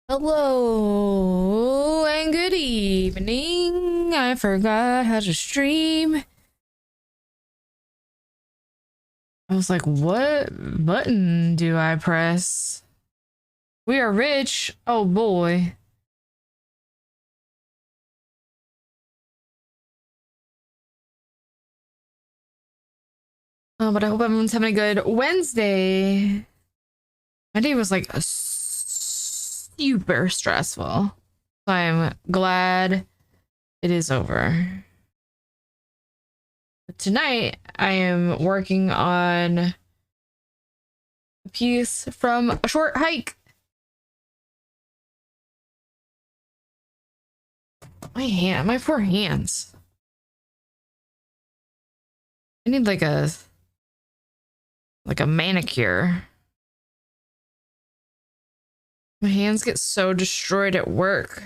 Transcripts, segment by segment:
Hello and good evening. I forgot how to stream. I was like, what button do I press? We are rich. Oh boy. Oh, but I hope everyone's having a good Wednesday. My day was like super stressful. I'm glad it is over. But tonight, I am working on a piece from A Short Hike. My poor hands. I need like a manicure. My hands get so destroyed at work.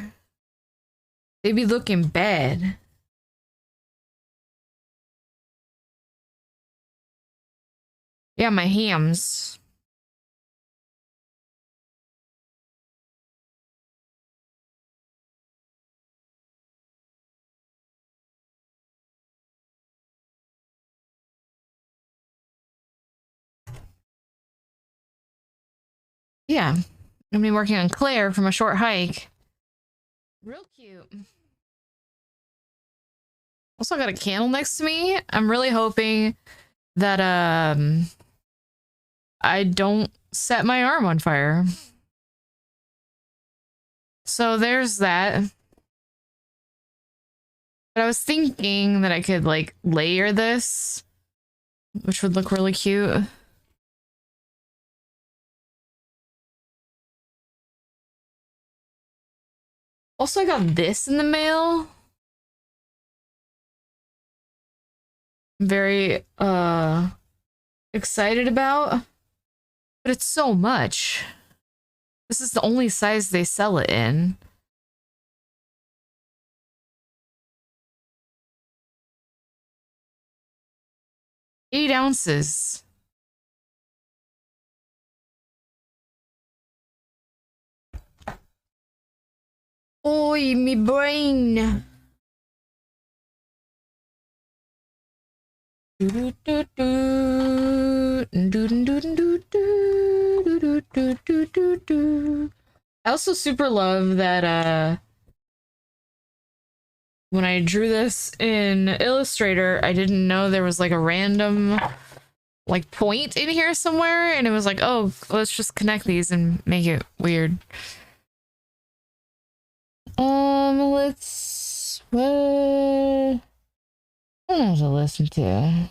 They be looking bad. Yeah, my hams. Yeah. I'm be working on Claire from A Short Hike. Real cute. Also got a candle next to me. I'm really hoping that I don't set my arm on fire. So there's that. But I was thinking that I could like layer this, which would look really cute. Also, I got this in the mail. I'm very excited about, but it's so much. This is the only size they sell it in. Eight ounces. Oi, me brain. I also super love that when I drew this in Illustrator, I didn't know there was like a random like point in here somewhere, and it was like, oh, let's just connect these and make it weird. Let's what? I don't know what to listen to.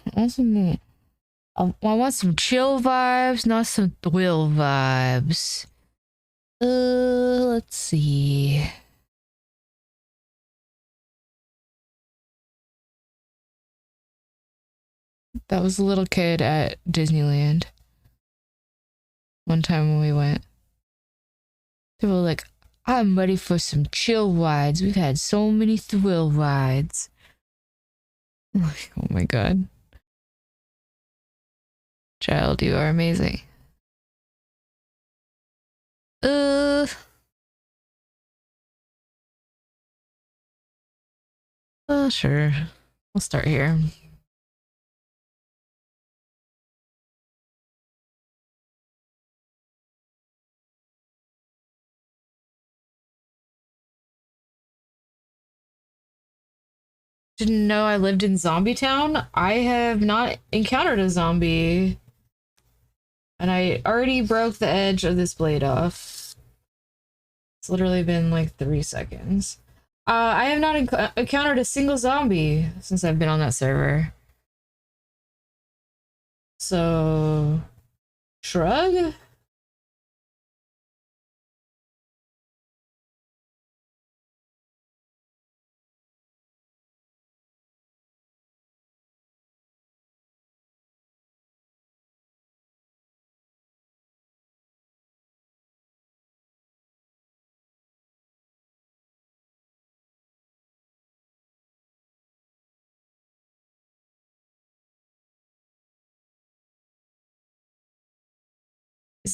I want some chill vibes, not some thrill vibes. Let's see. That was a little kid at Disneyland. One time when we went. They were like, I'm ready for some chill rides. We've had so many thrill rides. Oh my god. Child, you are amazing. Uh sure. We'll start here. Didn't know I lived in Zombie Town. I have not encountered a zombie. And I already broke the edge of this blade off. It's literally been like 3 seconds. I have not encountered a single zombie since I've been on that server. So, shrug?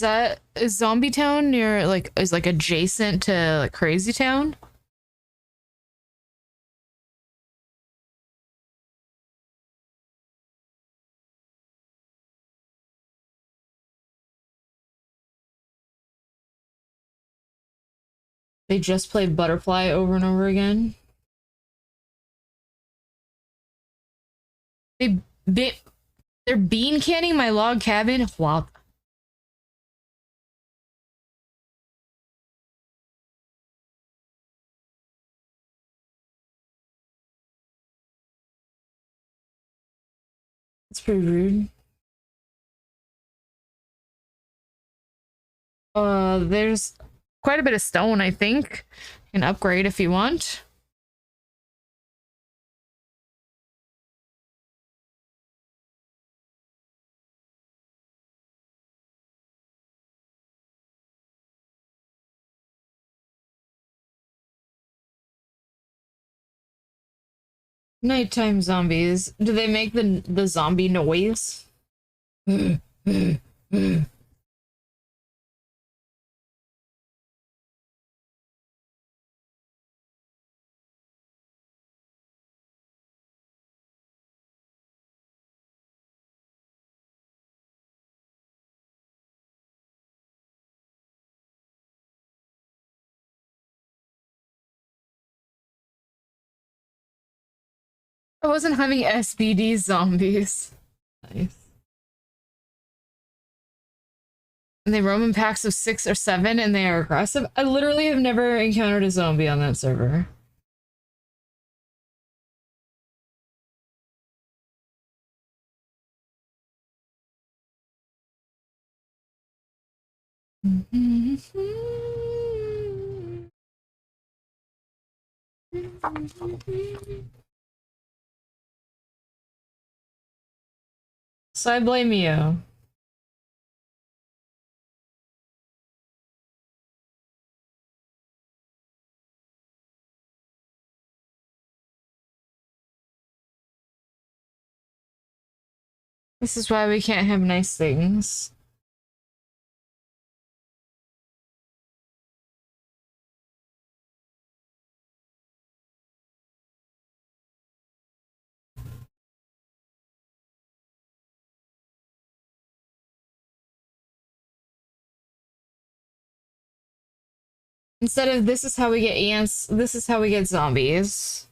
Is Zombie Town near like is like adjacent to like Crazy Town? They just played Butterfly over and over again. They be they're bean canning my log cabin. Wow, that's pretty rude. There's quite a bit of stone, I think. You can upgrade if you want. Nighttime zombies. Do they make the zombie noise? I wasn't having SBD zombies. Nice. And they roam in packs of 6 or 7 and they are aggressive. I literally have never encountered a zombie on that server. So I blame you. This is why we can't have nice things. Instead of this is how we get ants, this is how we get zombies.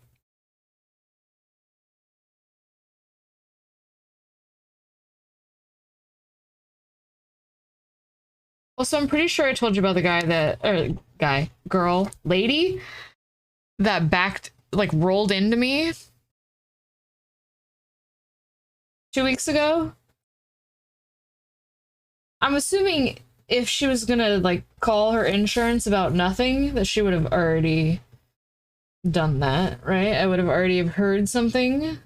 Also, I'm pretty sure I told you about the lady that backed, like, rolled into me 2 weeks ago. I'm assuming if she was gonna, like, call her insurance about nothing, that she would have already done that, right? I would have already have heard something.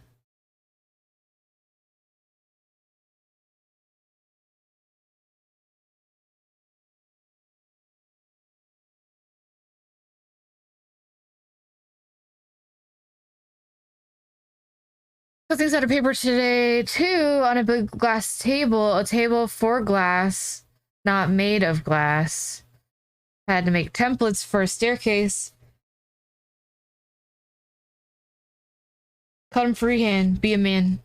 Put things out of paper today, too, on a big glass table. A table for glass, not made of glass. Had to make templates for a staircase. Cut him freehand. Be a man.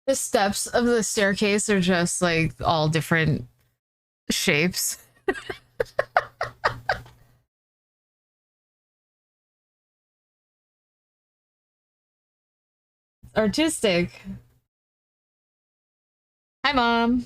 The steps of the staircase are just like all different shapes. Artistic. Hi, Mom.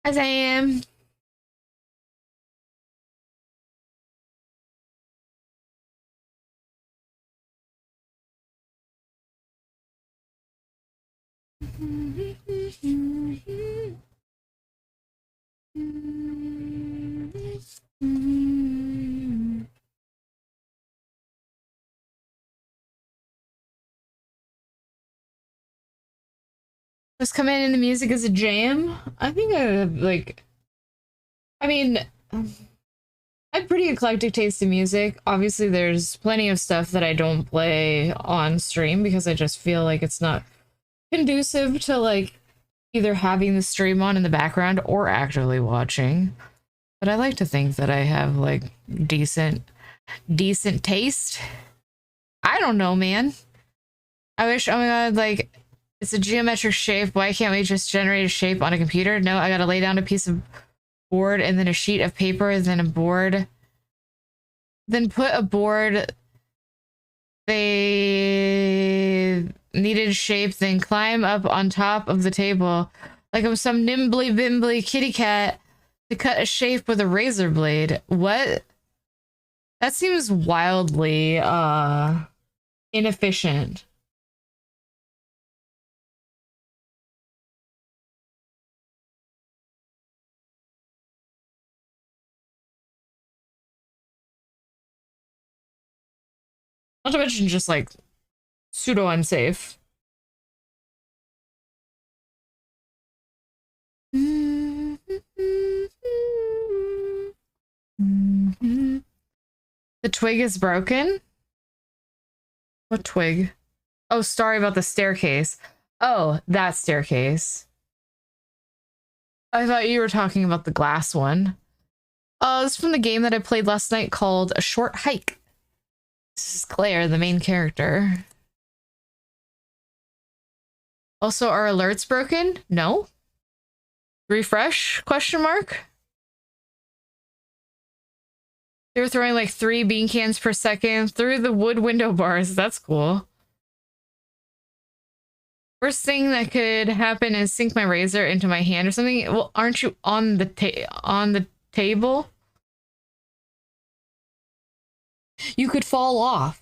As I am. Let's come in and the music is a jam. I think I have like, I mean, I have pretty eclectic taste in music. Obviously, there's plenty of stuff that I don't play on stream because I just feel like it's not conducive to like either having the stream on in the background or actively watching. But I like to think that I have like decent taste. I don't know, man. I wish, oh my god, like, it's a geometric shape. Why can't we just generate a shape on a computer? No, I gotta lay down a piece of board and then a sheet of paper, then a board. Then put a board they needed shape, then climb up on top of the table like I'm some nimbly bimbly kitty cat to cut a shape with a razor blade. What? That seems wildly inefficient. Not to mention just like pseudo unsafe. The twig is broken? What twig? Oh, sorry about the staircase. Oh, that staircase. I thought you were talking about the glass one. It's from the game that I played last night called A Short Hike. This is Claire, the main character. Also, are alerts broken? No. Refresh? Question mark? They were throwing like 3 bean cans per second through the wood window bars. That's cool. Worst thing that could happen is sink my razor into my hand or something. Well, aren't you on the table? You could fall off.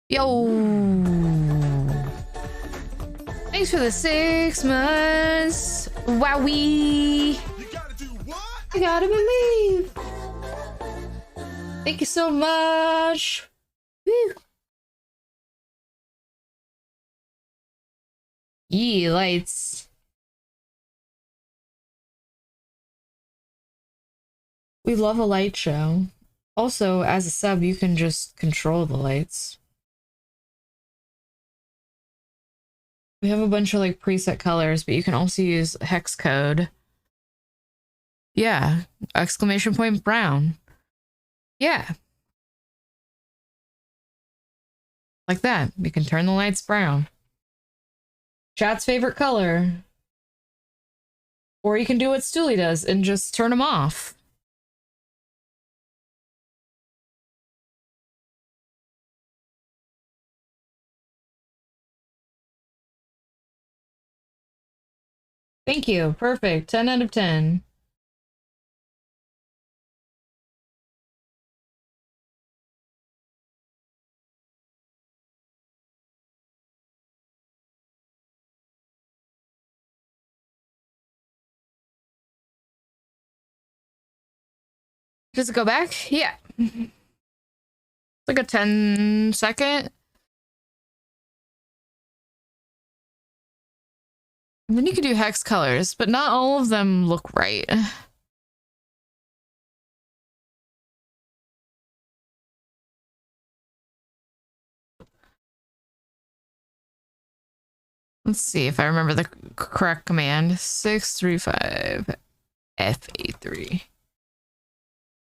Yo. Thanks for the 6 months. Wowee. You gotta believe. Thank you so much. Woo. Yee, lights. We love a light show. Also, as a sub, you can just control the lights. We have a bunch of like preset colors, but you can also use hex code. Yeah, exclamation point brown. Yeah. Like that. We can turn the lights brown. Chat's favorite color. Or you can do what Stooley does and just turn them off. Thank you. Perfect. 10 out of 10. Does it go back? Yeah. It's like a 10-second. And then you can do hex colors, but not all of them look right. Let's see if I remember the correct command. 635 F83.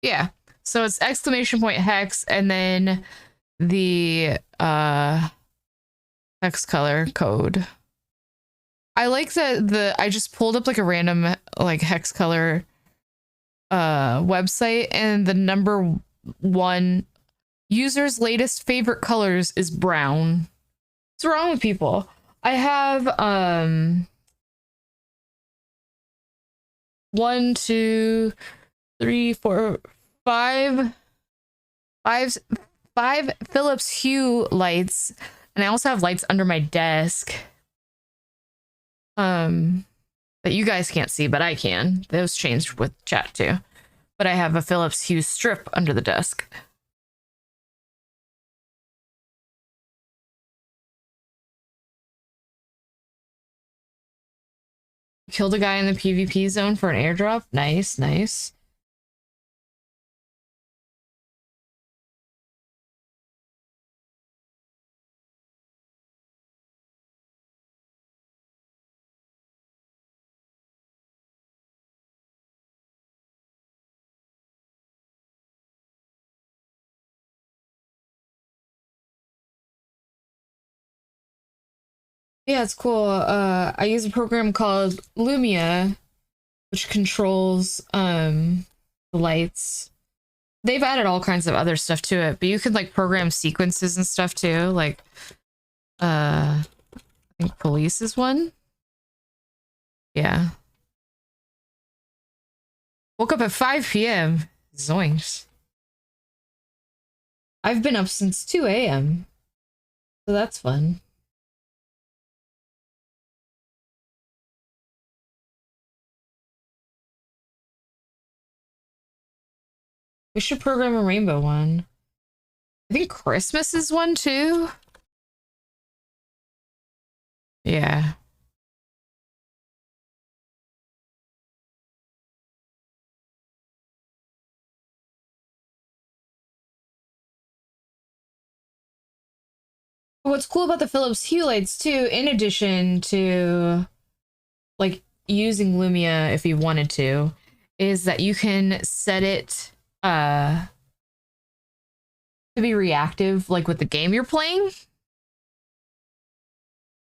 Yeah. So it's exclamation point hex and then the hex color code. I like that I just pulled up like a random like hex color website, and the number one user's latest favorite colors is brown. What's wrong with people? I have one, two, three, four, five Philips Hue lights, and I also have lights under my desk. That you guys can't see, but I can. Those changed with chat too. But I have a Philips Hue strip under the desk. Killed a guy in the PvP zone for an airdrop. Nice, nice. Yeah, it's cool. I use a program called Lumia, which controls the lights. They've added all kinds of other stuff to it, but you can like program sequences and stuff too. Like I think police is one. Yeah. Woke up at 5 p.m. Zoinks. I've been up since 2 a.m. So that's fun. We should program a rainbow one. I think Christmas is one too. Yeah. What's cool about the Philips Hue lights too, in addition to like using Lumia if you wanted to, is that you can set it to be reactive like with the game you're playing.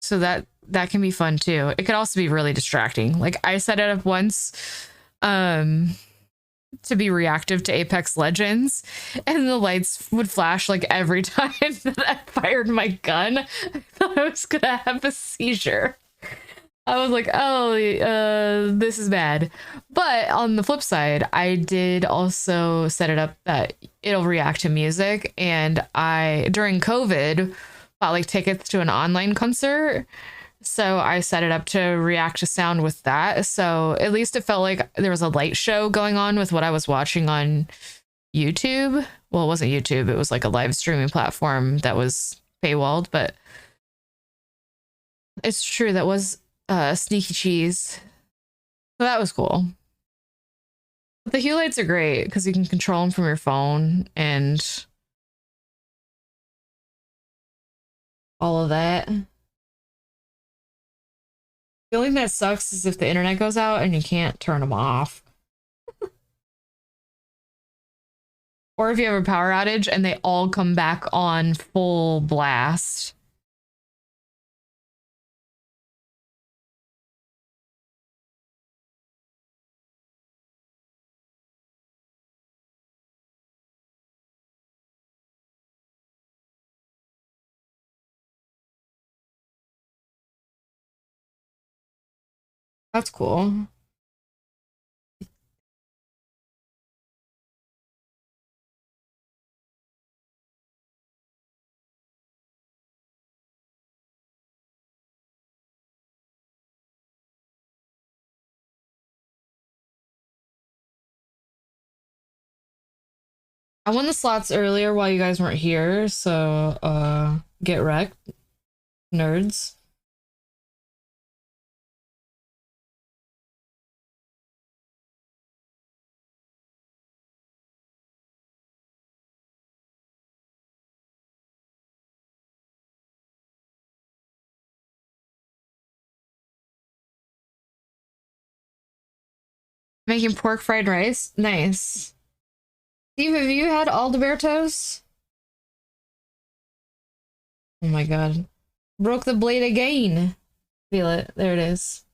So that can be fun too. It could also be really distracting. Like I set it up once to be reactive to Apex Legends, and the lights would flash like every time that I fired my gun. I thought I was gonna have a seizure. I was like, oh, this is bad. But on the flip side, I did also set it up that it'll react to music. And I, during COVID, bought like tickets to an online concert. So I set it up to react to sound with that. So at least it felt like there was a light show going on with what I was watching on YouTube. Well, it wasn't YouTube. It was like a live streaming platform that was paywalled, but it's true. That was Sneaky Cheese. So that was cool. But the hue lights are great because you can control them from your phone and all of that. The only thing that sucks is if the internet goes out and you can't turn them off. Or if you have a power outage and they all come back on full blast. That's cool. I won the slots earlier while you guys weren't here, so get wrecked, nerds. Making pork fried rice? Nice. Steve, have you had Alberto's? Oh my god. Broke the blade again. Feel it. There it is.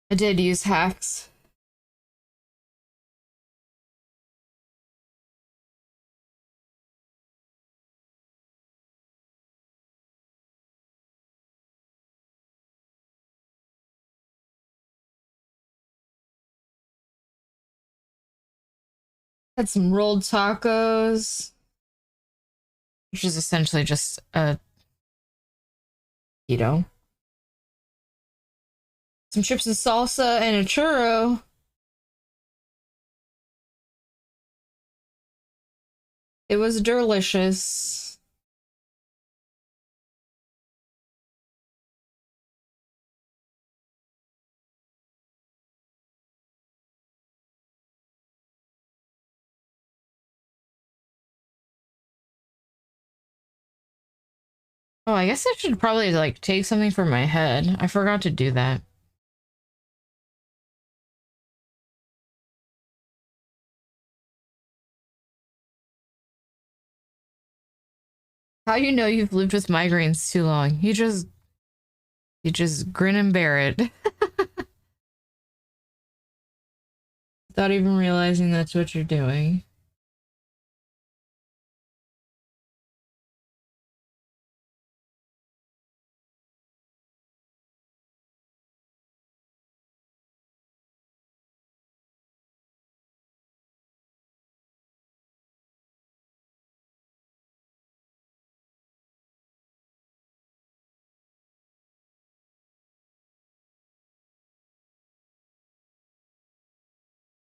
I did use hacks. Had some rolled tacos, which is essentially just a keto. Some chips and salsa and a churro. It was delicious. Oh, I guess I should probably like take something for my head. I forgot to do that. How you know you've lived with migraines too long? You just grin and bear it. Without even realizing that's what you're doing.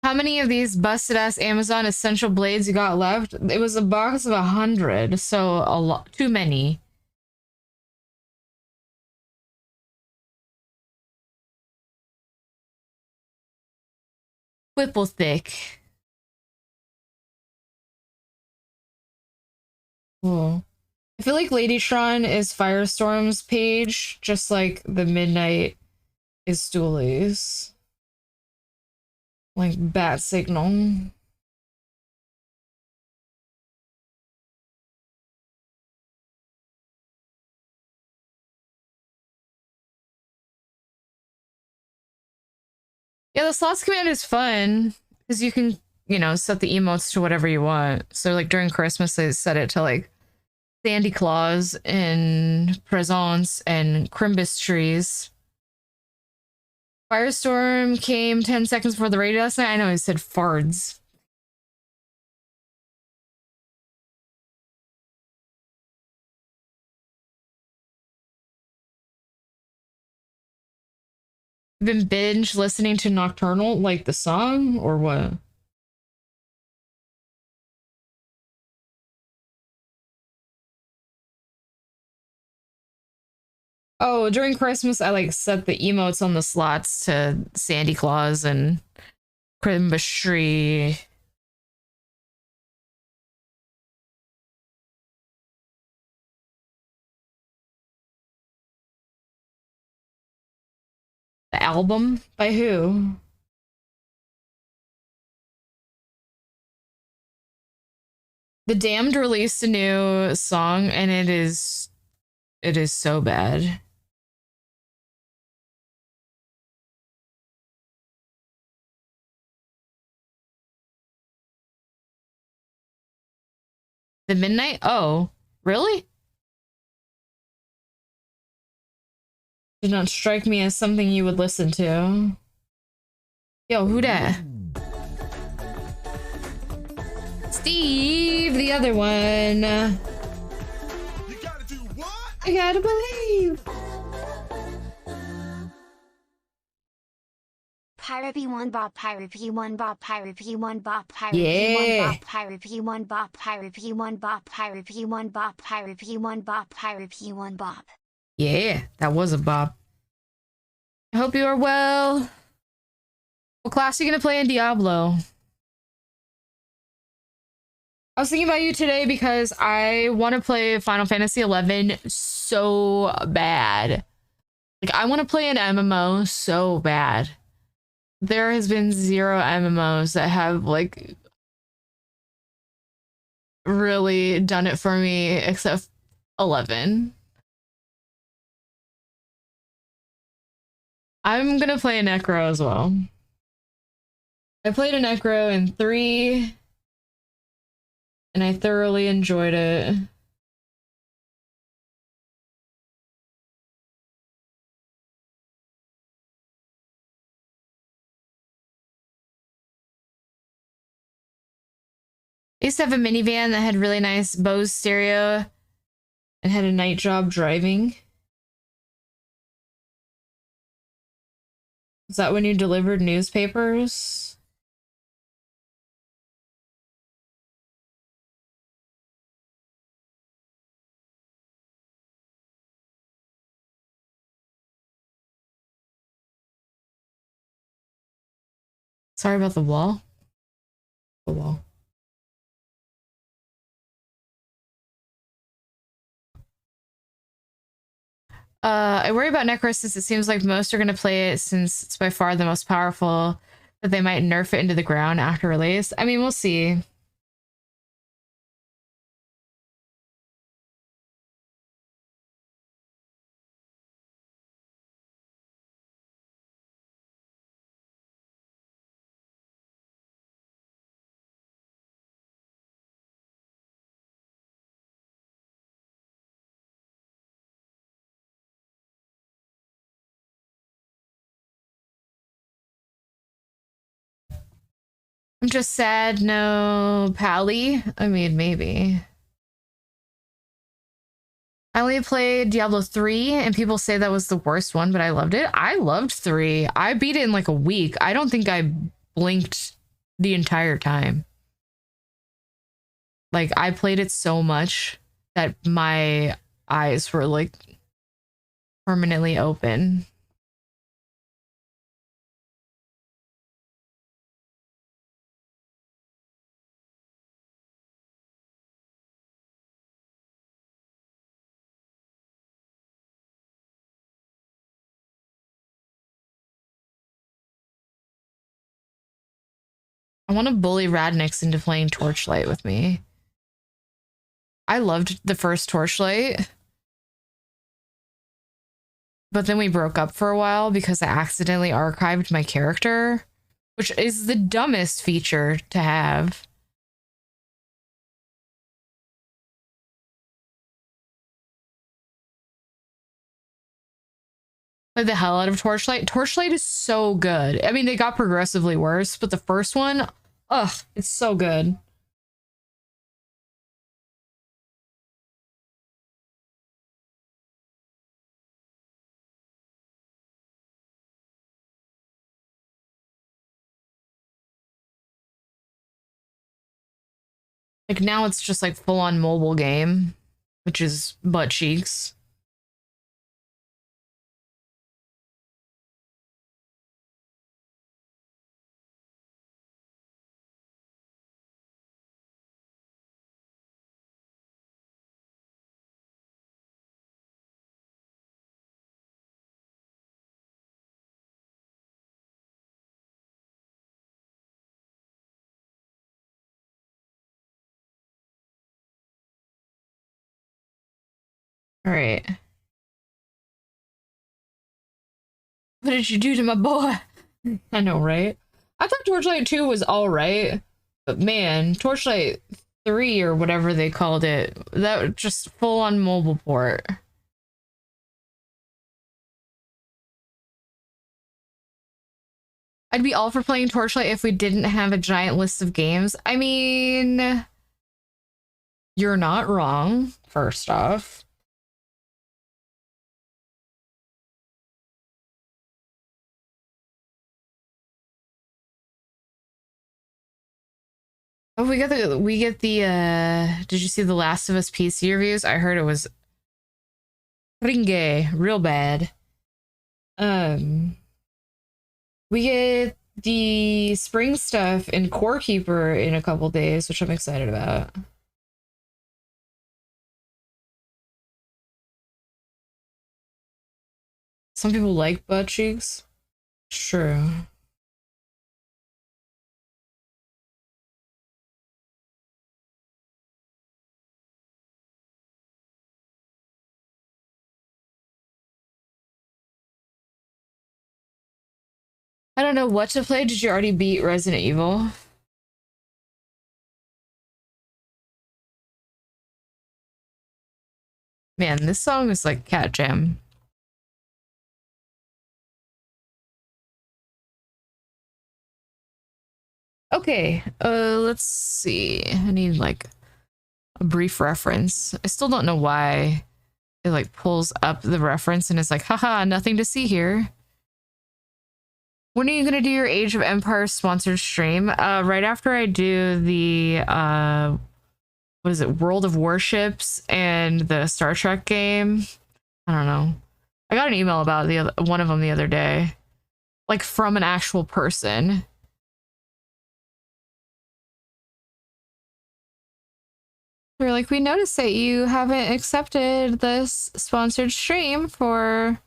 How many of these busted ass Amazon essential blades you got left? It was a box of 100, so a lot, too many. Whipple thick. Cool. I feel like Ladytron is Firestorm's page, just like the Midnight is Stooley's. Like bat signal. Yeah, the slots command is fun because you can, set the emotes to whatever you want. So like during Christmas, I set it to like Sandy Claus and Presents and Crimbus trees. Firestorm came 10 seconds before the radio last night. I know he said fards. Been binge listening to Nocturnal, like the song, or what? Oh, during Christmas, I like set the emotes on the slots to Sandy Claus and Crimbus tree. The album by who? The Damned released a new song and it is so bad. The Midnight? Oh, really? Did not strike me as something you would listen to. Yo, who dat? Steve, the other one. You gotta do what? I gotta believe. Pirate P1 Bop, Pirate P1 Bop, Pirate P1 Bop, Pirate P1 Bop, Pirate P1 Bop, Pirate P1 Bop, Pirate P1 Bop, Pirate P1 Bop, Pirate P1 Bop. Yeah, that was a bop. I hope you are well. What class are you gonna play in Diablo? I was thinking about you today because I want to play Final Fantasy XI so bad. Like, I want to play an MMO so bad. There has been 0 MMOs that have, like, really done it for me except 11. I'm gonna play a Necro as well. I played a Necro in 3, and I thoroughly enjoyed it. I used to have a minivan that had really nice Bose stereo and had a night job driving. Is that when you delivered newspapers? Sorry about the wall. The wall. I worry about Necro since it seems like most are going to play it since it's by far the most powerful, that they might nerf it into the ground after release. I mean, we'll see. I'm just sad no Pally. I mean, maybe. I only played Diablo 3 and people say that was the worst one, but I loved it. I loved 3. I beat it in like a week. I don't think I blinked the entire time. Like I played it so much that my eyes were like permanently open. I want to bully Radnix into playing Torchlight with me. I loved the first Torchlight, but then we broke up for a while because I accidentally archived my character, which is the dumbest feature to have. Like the hell out of Torchlight. Torchlight is so good. I mean, they got progressively worse, but the first one, ugh, it's so good. Like now it's just like full on mobile game, which is butt cheeks. All right. What did you do to my boy? I know, right? I thought Torchlight 2 was all right, but man, Torchlight 3 or whatever they called it, that was just full on mobile port. I'd be all for playing Torchlight if we didn't have a giant list of games. I mean, you're not wrong, first off. Oh, we get the did you see the Last of Us PC reviews? I heard it was ringe, real bad. Um we get the spring stuff in Core Keeper in a couple days, which I'm excited about. Some people like butt cheeks. True. know what to play. Did you already beat Resident Evil? Man, this song is like cat jam. Okay, let's see. I need like a brief reference. I still don't know why it like pulls up the reference and it's like, haha, nothing to see here. When are you gonna do your Age of Empires sponsored stream? Right after I do the what is it, World of Warships and the Star Trek game. I don't know. I got an email about one of them the other day, like from an actual person. They're like, we noticed that you haven't accepted this sponsored stream for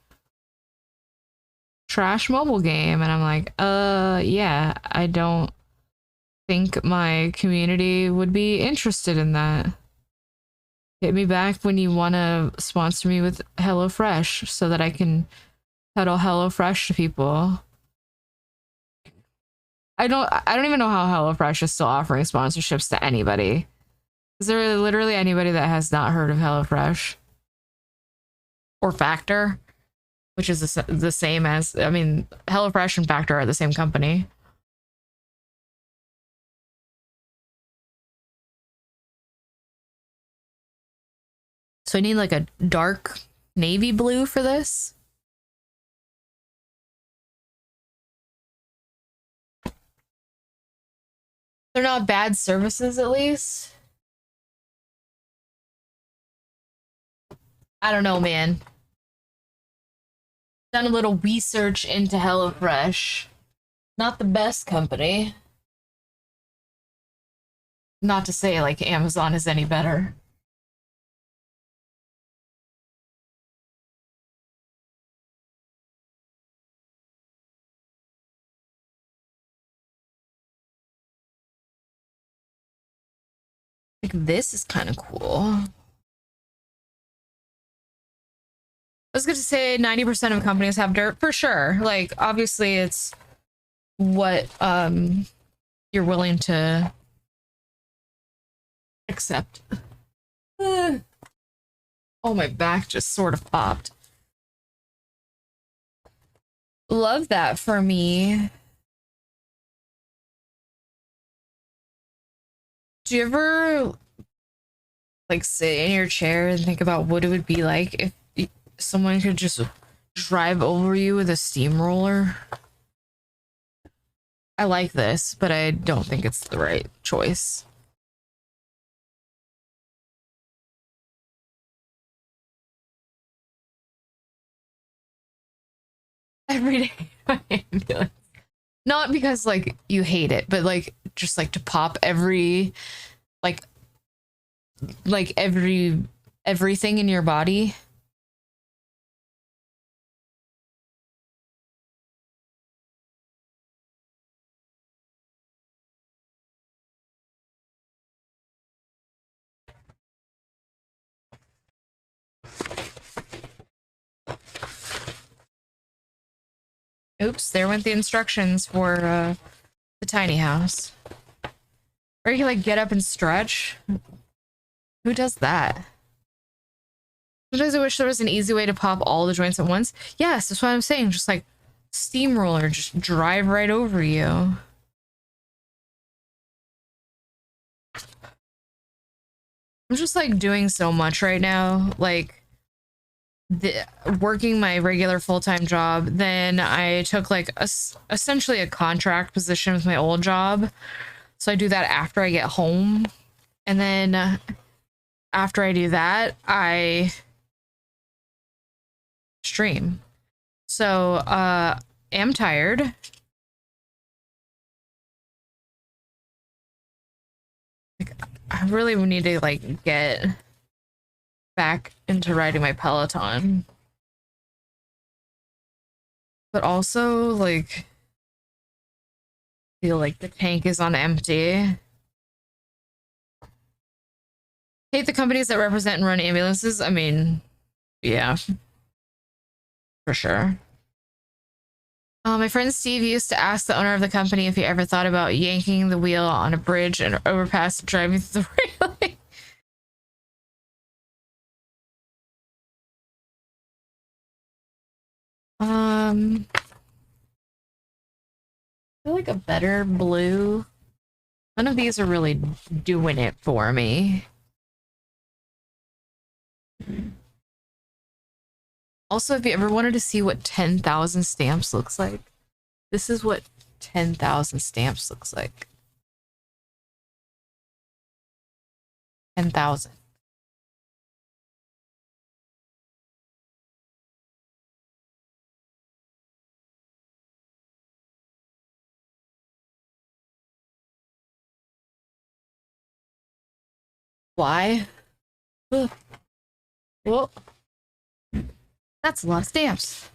trash mobile game. And I'm like, yeah, I don't think my community would be interested in that. Hit me back when you want to sponsor me with HelloFresh so that I can peddle HelloFresh to people. I don't even know how HelloFresh is still offering sponsorships to anybody. Is there literally anybody that has not heard of HelloFresh? Or Factor? Which is the same as, I mean, HelloFresh and Factor are the same company. So I need like a dark navy blue for this. They're not bad services, at least. I don't know, man. Done a little research into HelloFresh. Not the best company. Not to say like Amazon is any better. Like this is kind of cool. I was going to say 90% of companies have dirt for sure. Like obviously it's what you're willing to accept. Oh, my back just sort of popped. Love that for me. Do you ever like sit in your chair and think about what it would be like if someone could just drive over you with a steamroller? I like this, but I don't think it's the right choice. Every day ambulance. Not because like you hate it, but like just like to pop everything in your body. Oops, there went the instructions for the tiny house. Or you can like get up and stretch. Who does that? Sometimes I wish there was an easy way to pop all the joints at once. Yes, that's what I'm saying. Just like steamroller, just drive right over you. I'm just like doing so much right now. Like working my regular full-time job, then I took like essentially a contract position with my old job, so I do that after I get home, and then after I do that I stream. So am tired. Like, I really need to like get back into riding my Peloton. But also, like, feel like the tank is on empty. Hate the companies that represent and run ambulances. I mean, yeah. For sure. My friend Steve used to ask the owner of the company if he ever thought about yanking the wheel on a bridge and overpass and driving through the railing. I feel like a better blue. None of these are really doing it for me. Also, if you ever wanted to see what 10,000 stamps looks like, this is what 10,000 stamps looks like. 10,000. Why? Ugh. Well, that's a lot of stamps.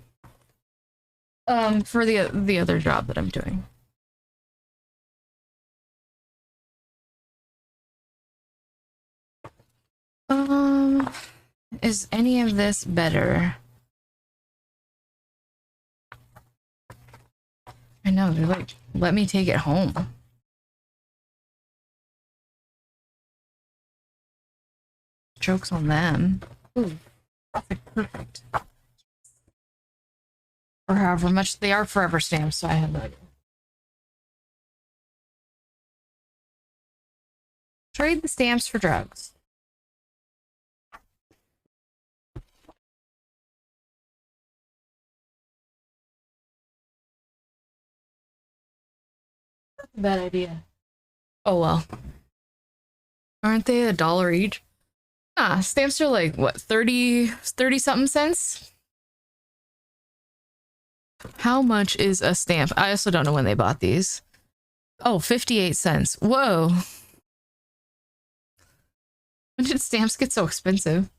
For the other job that I'm doing. Is any of this better? I know, they're like, let me take it home. Joke's on them. Ooh, that's like perfect. Or however much they are forever stamps, so I have no idea. Trade the stamps for drugs. That's a bad idea. Oh well. Aren't they $1 each? Ah, stamps are like, what, 30 something cents? How much is a stamp? I also don't know when they bought these. Oh, 58 cents. Whoa. When did stamps get so expensive?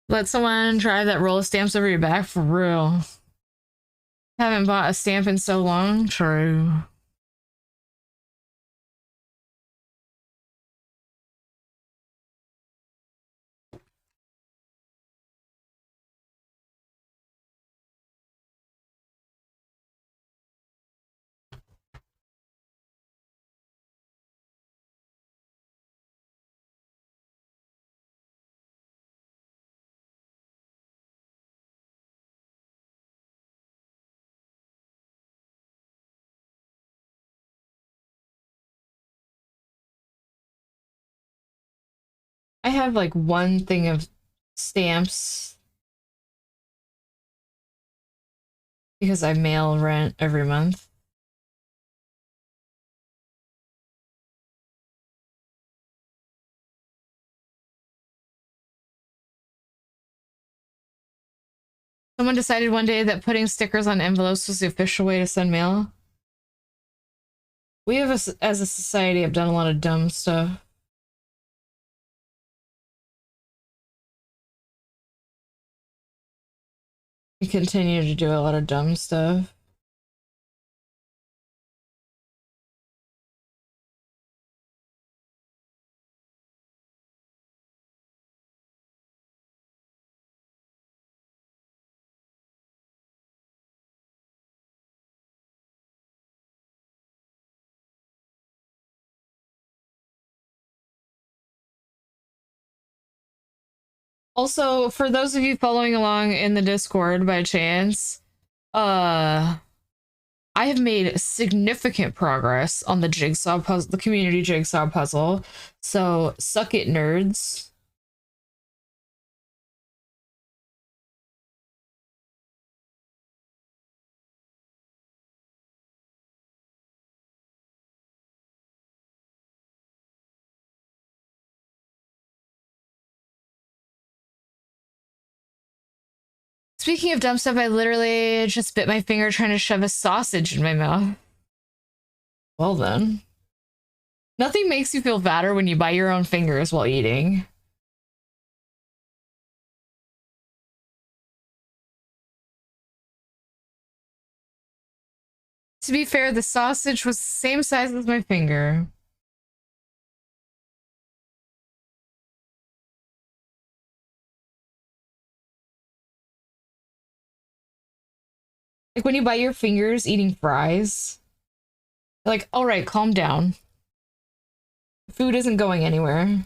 Let someone drive that roll of stamps over your back for real. Haven't bought a stamp in so long. True. I have like one thing of stamps because I mail rent every month. Someone decided one day that putting stickers on envelopes was the official way to send mail. We have, as a society, have done a lot of dumb stuff. We continue to do a lot of dumb stuff. Also, for those of you following along in the Discord by chance, I have made significant progress on the jigsaw puzzle, the community jigsaw puzzle. So, suck it, nerds. Speaking of dumb stuff, I literally just bit my finger trying to shove a sausage in my mouth. Well then. Nothing makes you feel fatter when you bite your own fingers while eating. To be fair, the sausage was the same size as my finger. Like when you bite your fingers eating fries. Like, all right, calm down. Food isn't going anywhere.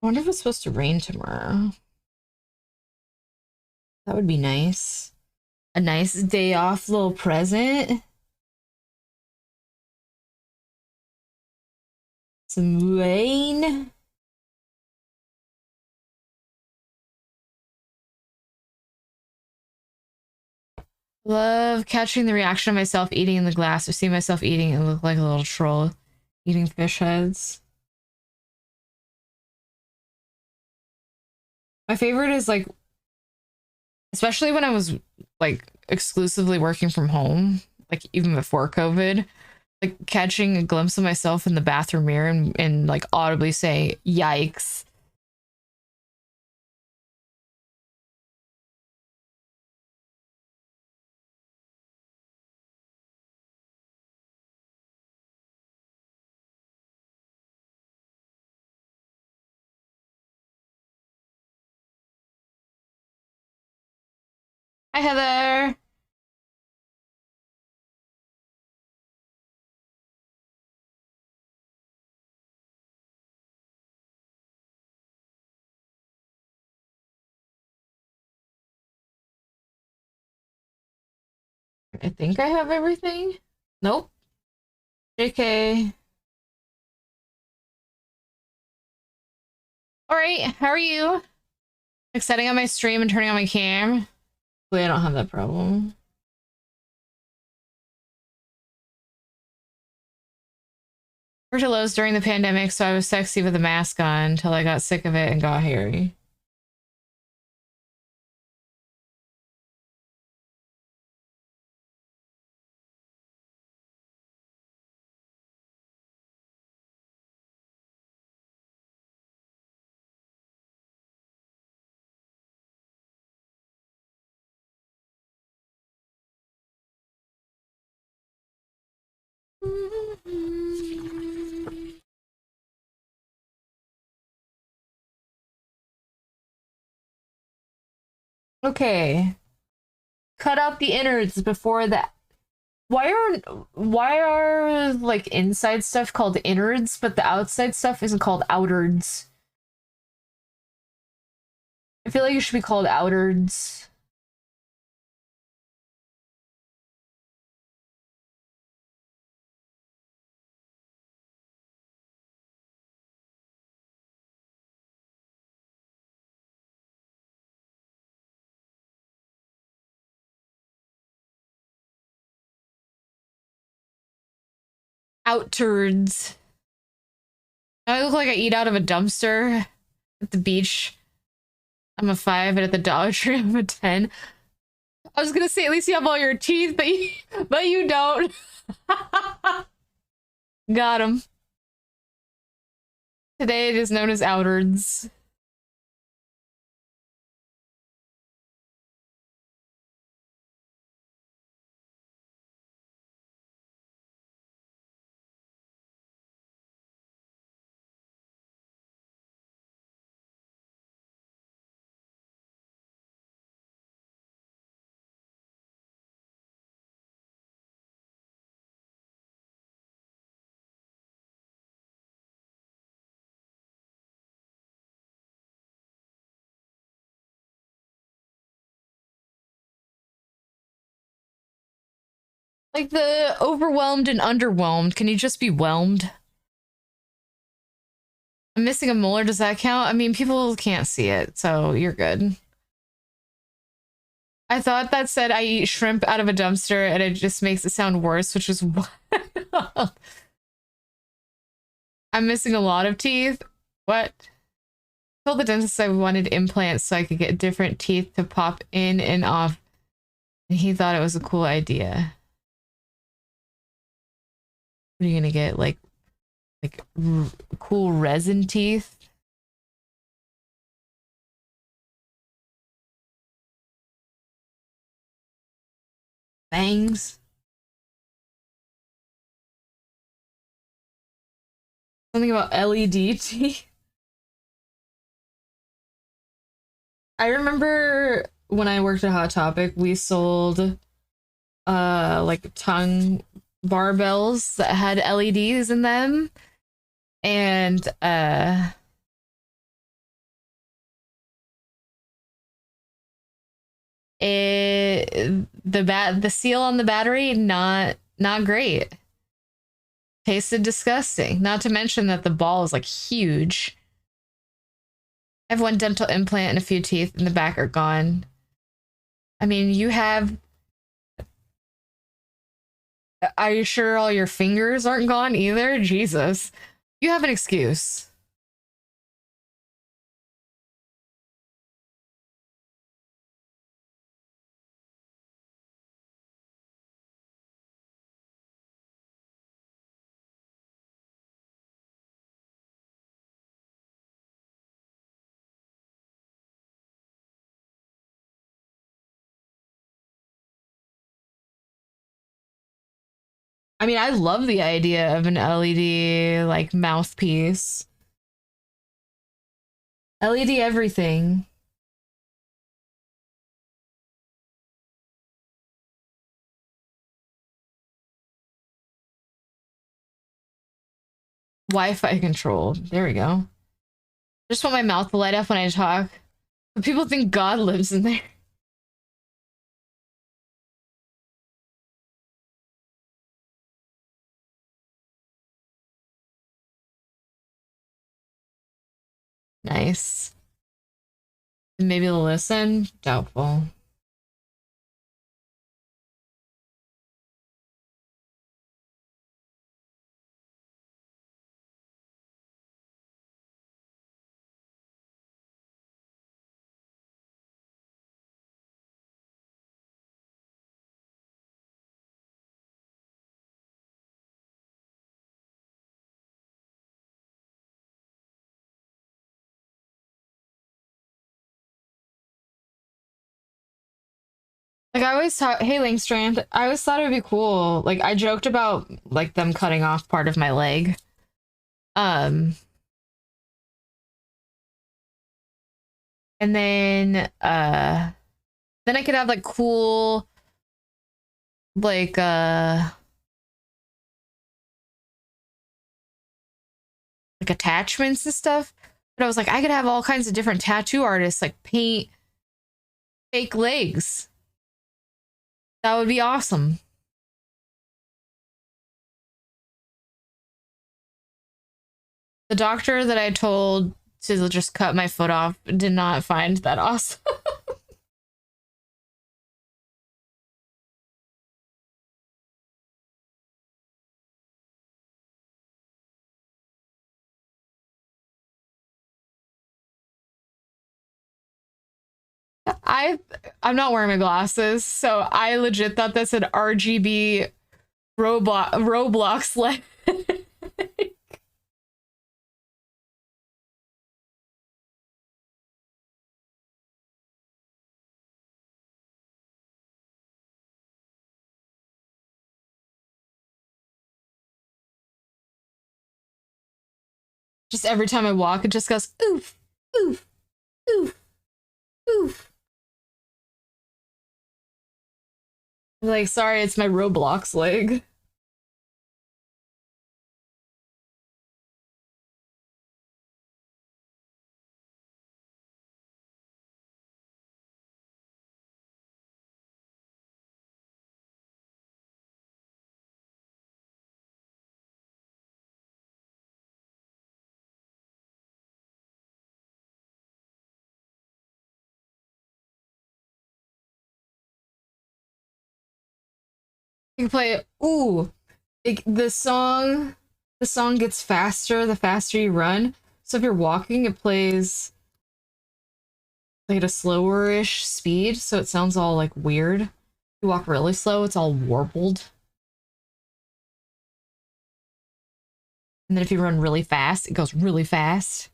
I wonder if it's supposed to rain tomorrow. That would be nice. A nice day off little present. Some rain. Love catching the reaction of myself eating in the glass or seeing myself eating and look like a little troll eating fish heads. My favorite is like, especially when I was like exclusively working from home, like even before COVID, like catching a glimpse of myself in the bathroom mirror and like audibly say, yikes. Hi, Heather. I think I have everything. Nope. JK. All right, how are you? Like setting up my stream and turning on my cam. Hopefully I don't have that problem. Worked at Lowe's during the pandemic, so I was sexy with a mask on until I got sick of it and got hairy. Okay. Cut out the innards before that. Why are like inside stuff called innards, but the outside stuff isn't called outards? I feel like it should be called outards. Outturds. I look like I eat out of a dumpster at the beach. I'm a 5, and at the Dollar Tree, I'm a 10. I was gonna say at least you have all your teeth, but you don't. Got him. Today it is known as outards. Like the overwhelmed and underwhelmed. Can you just be whelmed? I'm missing a molar. Does that count? I mean, people can't see it, so you're good. I thought that said I eat shrimp out of a dumpster and it just makes it sound worse, which is wild. I'm missing a lot of teeth. What? I told the dentist I wanted implants so I could get different teeth to pop in and off. And he thought it was a cool idea. What are you gonna get? Like cool resin teeth? Bangs? Something about LED teeth? I remember when I worked at Hot Topic, we sold like tongue barbells that had LEDs in them. And the seal on the battery not great. Tasted disgusting. Not to mention that the ball is like huge. I have one dental implant and a few teeth in the back are gone. I mean, you have. Are you sure all your fingers aren't gone either? Jesus. You have an excuse. I mean, I love the idea of an LED like mouthpiece. LED everything. Wi-Fi controlled. There we go. Just want my mouth to light up when I talk. But people think God lives in there. Nice. Maybe they'll listen. Doubtful. Like I always thought, hey Langstrand, I always thought it would be cool. Like I joked about like them cutting off part of my leg. Um, and then I could have like cool like like attachments and stuff. But I was like, I could have all kinds of different tattoo artists like paint fake legs. That would be awesome. The doctor that I told to just cut my foot off did not find that awesome. I I'm not wearing my glasses, so I legit thought that said RGB Roblox leg. Just every time I walk, it just goes oof, oof, oof, oof. I'm like, sorry, it's my Roblox leg. You can play, ooh, the song gets faster the faster you run. So if you're walking, it plays like at a slower-ish speed, so it sounds all like weird. If you walk really slow, it's all warbled. And then if you run really fast, it goes really fast.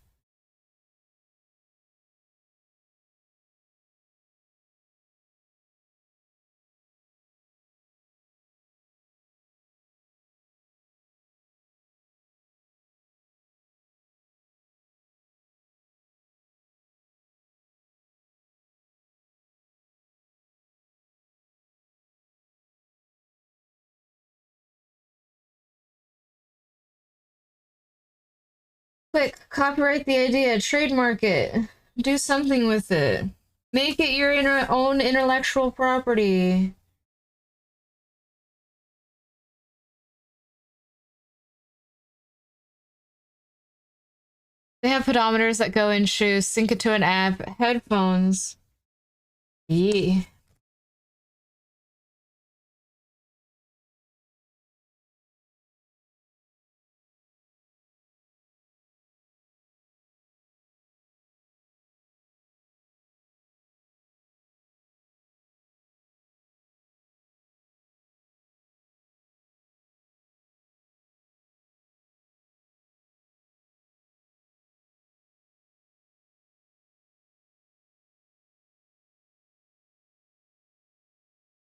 Quick, copyright the idea, trademark it, do something with it. Make it your own intellectual property. They have pedometers that go in shoes, sync it to an app, headphones. Yeah.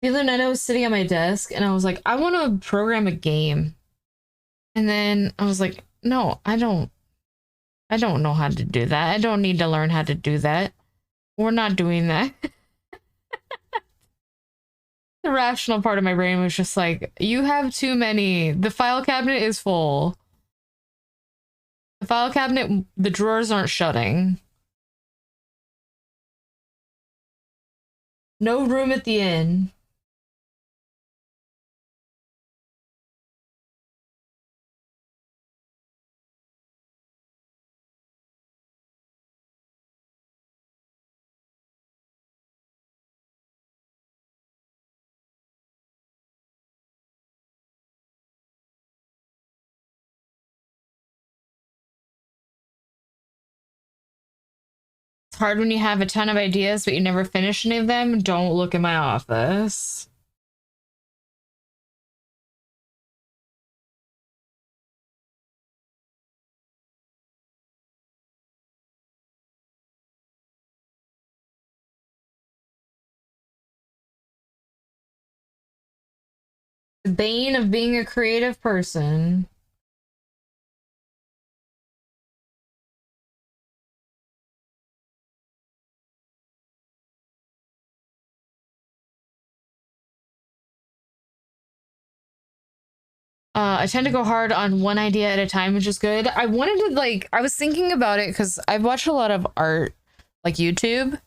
The other night I was sitting at my desk and I was like, I want to program a game. And then I was like, no, I don't know how to do that. I don't need to learn how to do that. We're not doing that. The rational part of my brain was just like, you have too many. The file cabinet is full. The file cabinet, the drawers aren't shutting. No room at the end. It's hard when you have a ton of ideas, but you never finish any of them. Don't look in my office. The bane of being a creative person. I tend to go hard on one idea at a time, which is good. I wanted to like, I was thinking about it because I've watched a lot of art, like YouTube.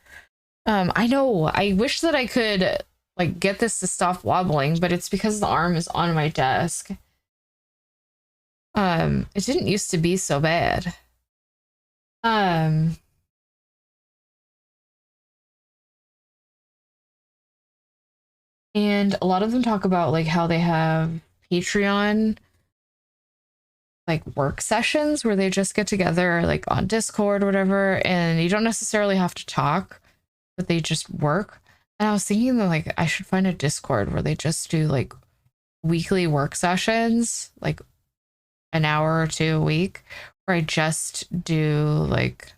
I know, I wish that I could like get this to stop wobbling, but it's because the arm is on my desk. It didn't used to be so bad. Um, and a lot of them talk about like how they have Patreon like work sessions where they just get together like on Discord or whatever, and you don't necessarily have to talk, but they just work. And I was thinking that like I should find a Discord where they just do like weekly work sessions, like an hour or two a week, where I just do like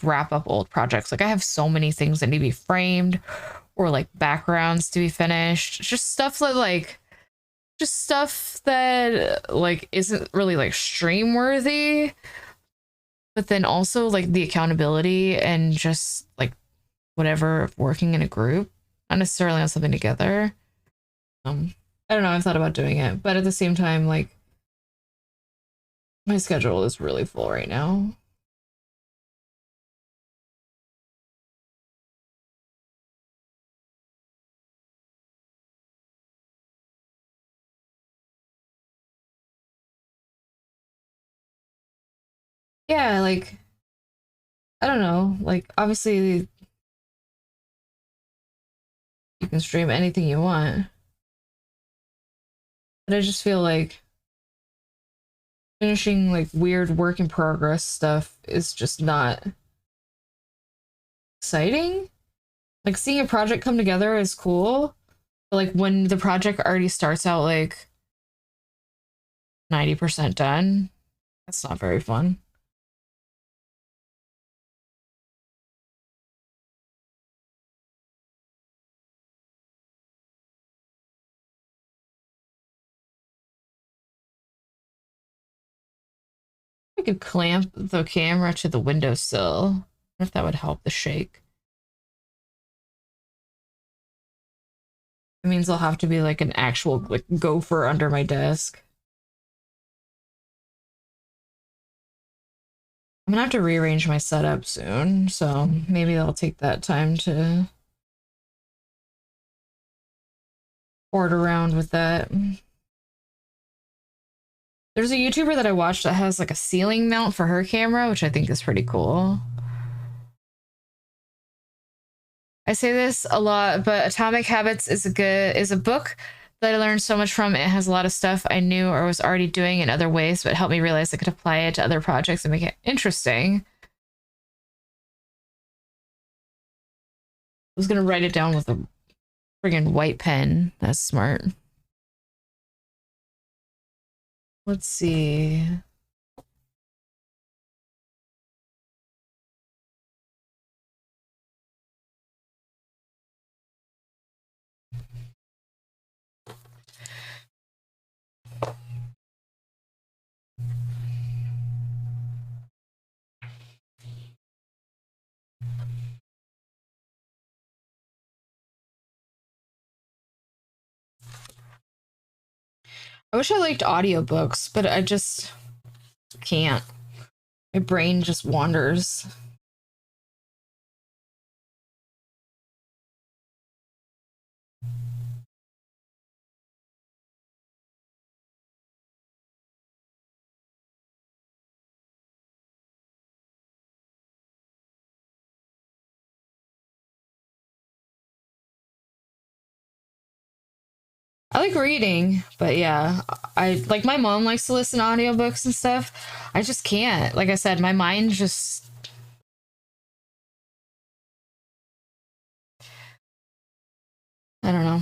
wrap up old projects. Like I have so many things that need to be framed or like backgrounds to be finished. Just stuff that like isn't really like stream worthy, but then also like the accountability and just like whatever working in a group, not necessarily on something together. I don't know, I've thought about doing it, but at the same time, like my schedule is really full right now. Yeah, like I don't know, like obviously you can stream anything you want. But I just feel like finishing like weird work in progress stuff is just not exciting. Like seeing a project come together is cool, but like when the project already starts out like 90% done, that's not very fun. I could clamp the camera to the windowsill. I wonder if that would help the shake. It means I'll have to be like an actual like gopher under my desk. I'm gonna have to rearrange my setup soon, so maybe I'll take that time to board around with that. There's a YouTuber that I watched that has like a ceiling mount for her camera, which I think is pretty cool. I say this a lot, but Atomic Habits is a book that I learned so much from. It has a lot of stuff I knew or was already doing in other ways, but helped me realize I could apply it to other projects and make it interesting. I was gonna write it down with a friggin' white pen. That's smart. Let's see. I wish I liked audiobooks, but I just can't. My brain just wanders. I like reading, but yeah, I like my mom likes to listen to audiobooks and stuff. I just can't. Like I said, my mind just I don't know.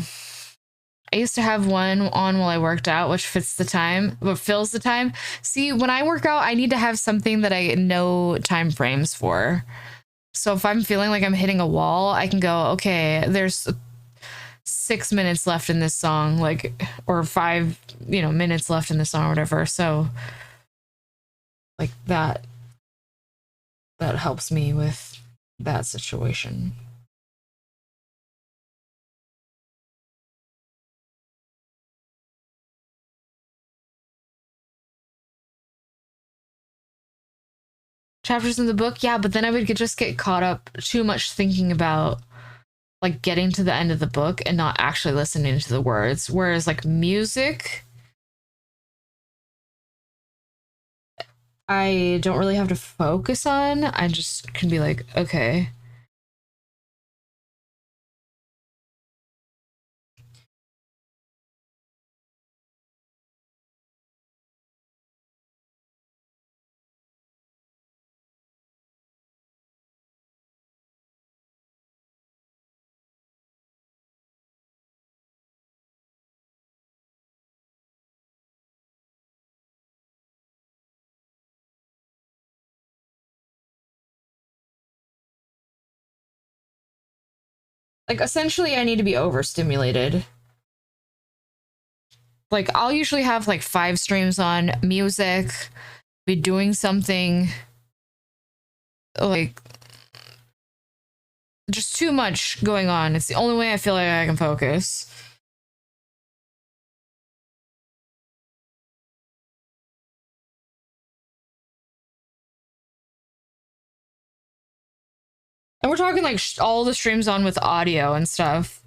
I used to have one on while I worked out, which fits the time, but fills the time. See, when I work out, I need to have something that I know time frames for. So if I'm feeling like I'm hitting a wall, I can go, okay, there's 6 minutes left in this song, like, or five, minutes left in the song or whatever. So like that helps me with that situation. Chapters in the book, yeah, but then I would just get caught up too much thinking about like getting to the end of the book and not actually listening to the words. Whereas like music, I don't really have to focus on. I just can be like, okay. Like essentially I need to be overstimulated. Like I'll usually have like 5 streams on music, be doing something like just too much going on. It's the only way I feel like I can focus. And we're talking like all the streams on with audio and stuff.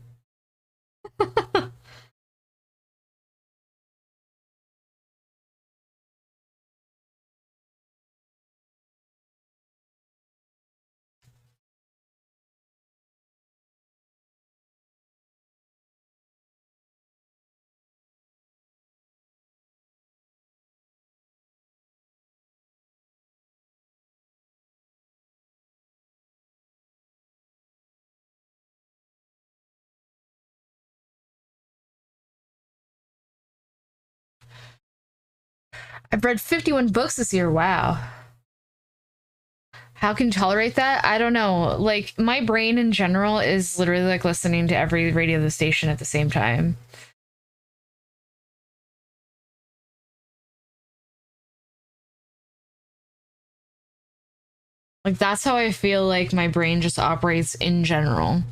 I've read 51 books this year. Wow. How can you tolerate that? I don't know. Like, my brain in general is literally like listening to every radio station at the same time. Like, that's how I feel like my brain just operates in general.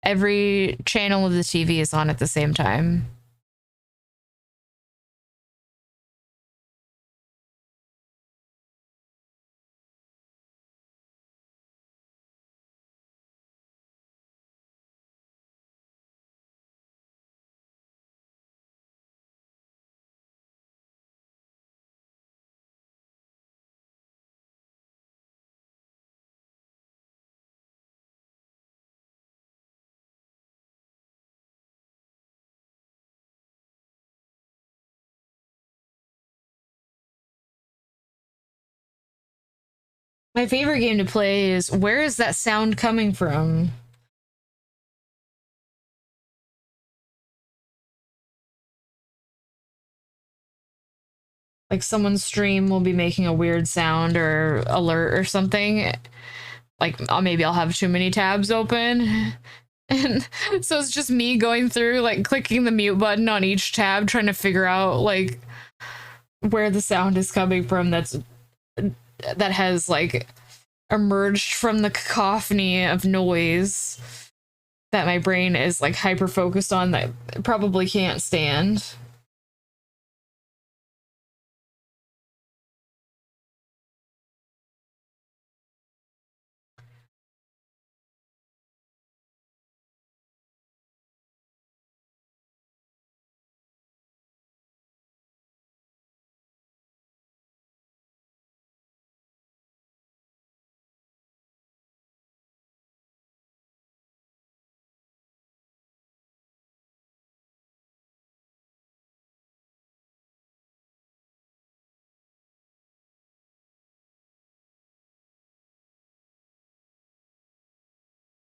Every channel of the TV is on at the same time. My favorite game to play is where is that sound coming from? Like someone's stream will be making a weird sound or alert or something. Like maybe I'll have too many tabs open. And so it's just me going through, like clicking the mute button on each tab, trying to figure out like where the sound is coming from that has like emerged from the cacophony of noise that my brain is like hyper focused on that I probably can't stand.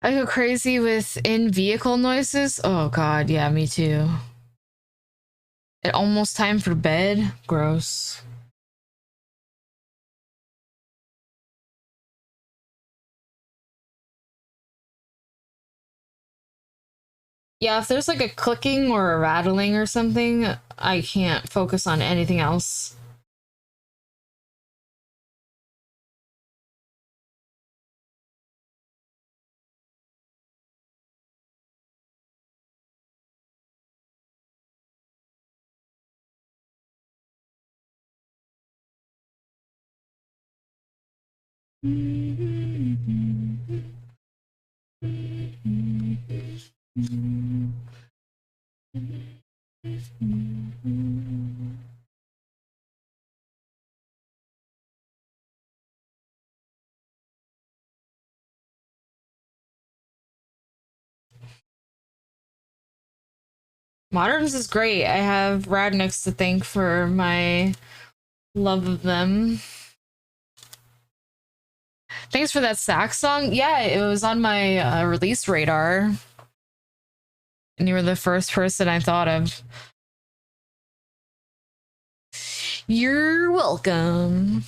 I go crazy with in-vehicle noises. Oh god, yeah, me too. It almost time for bed. Gross. Yeah, if there's like a clicking or a rattling or something, I can't focus on anything else. Moderns is great. I have Radnix to thank for my love of them. Thanks for that sax song. Yeah, it was on my release radar. And you were the first person I thought of. You're welcome.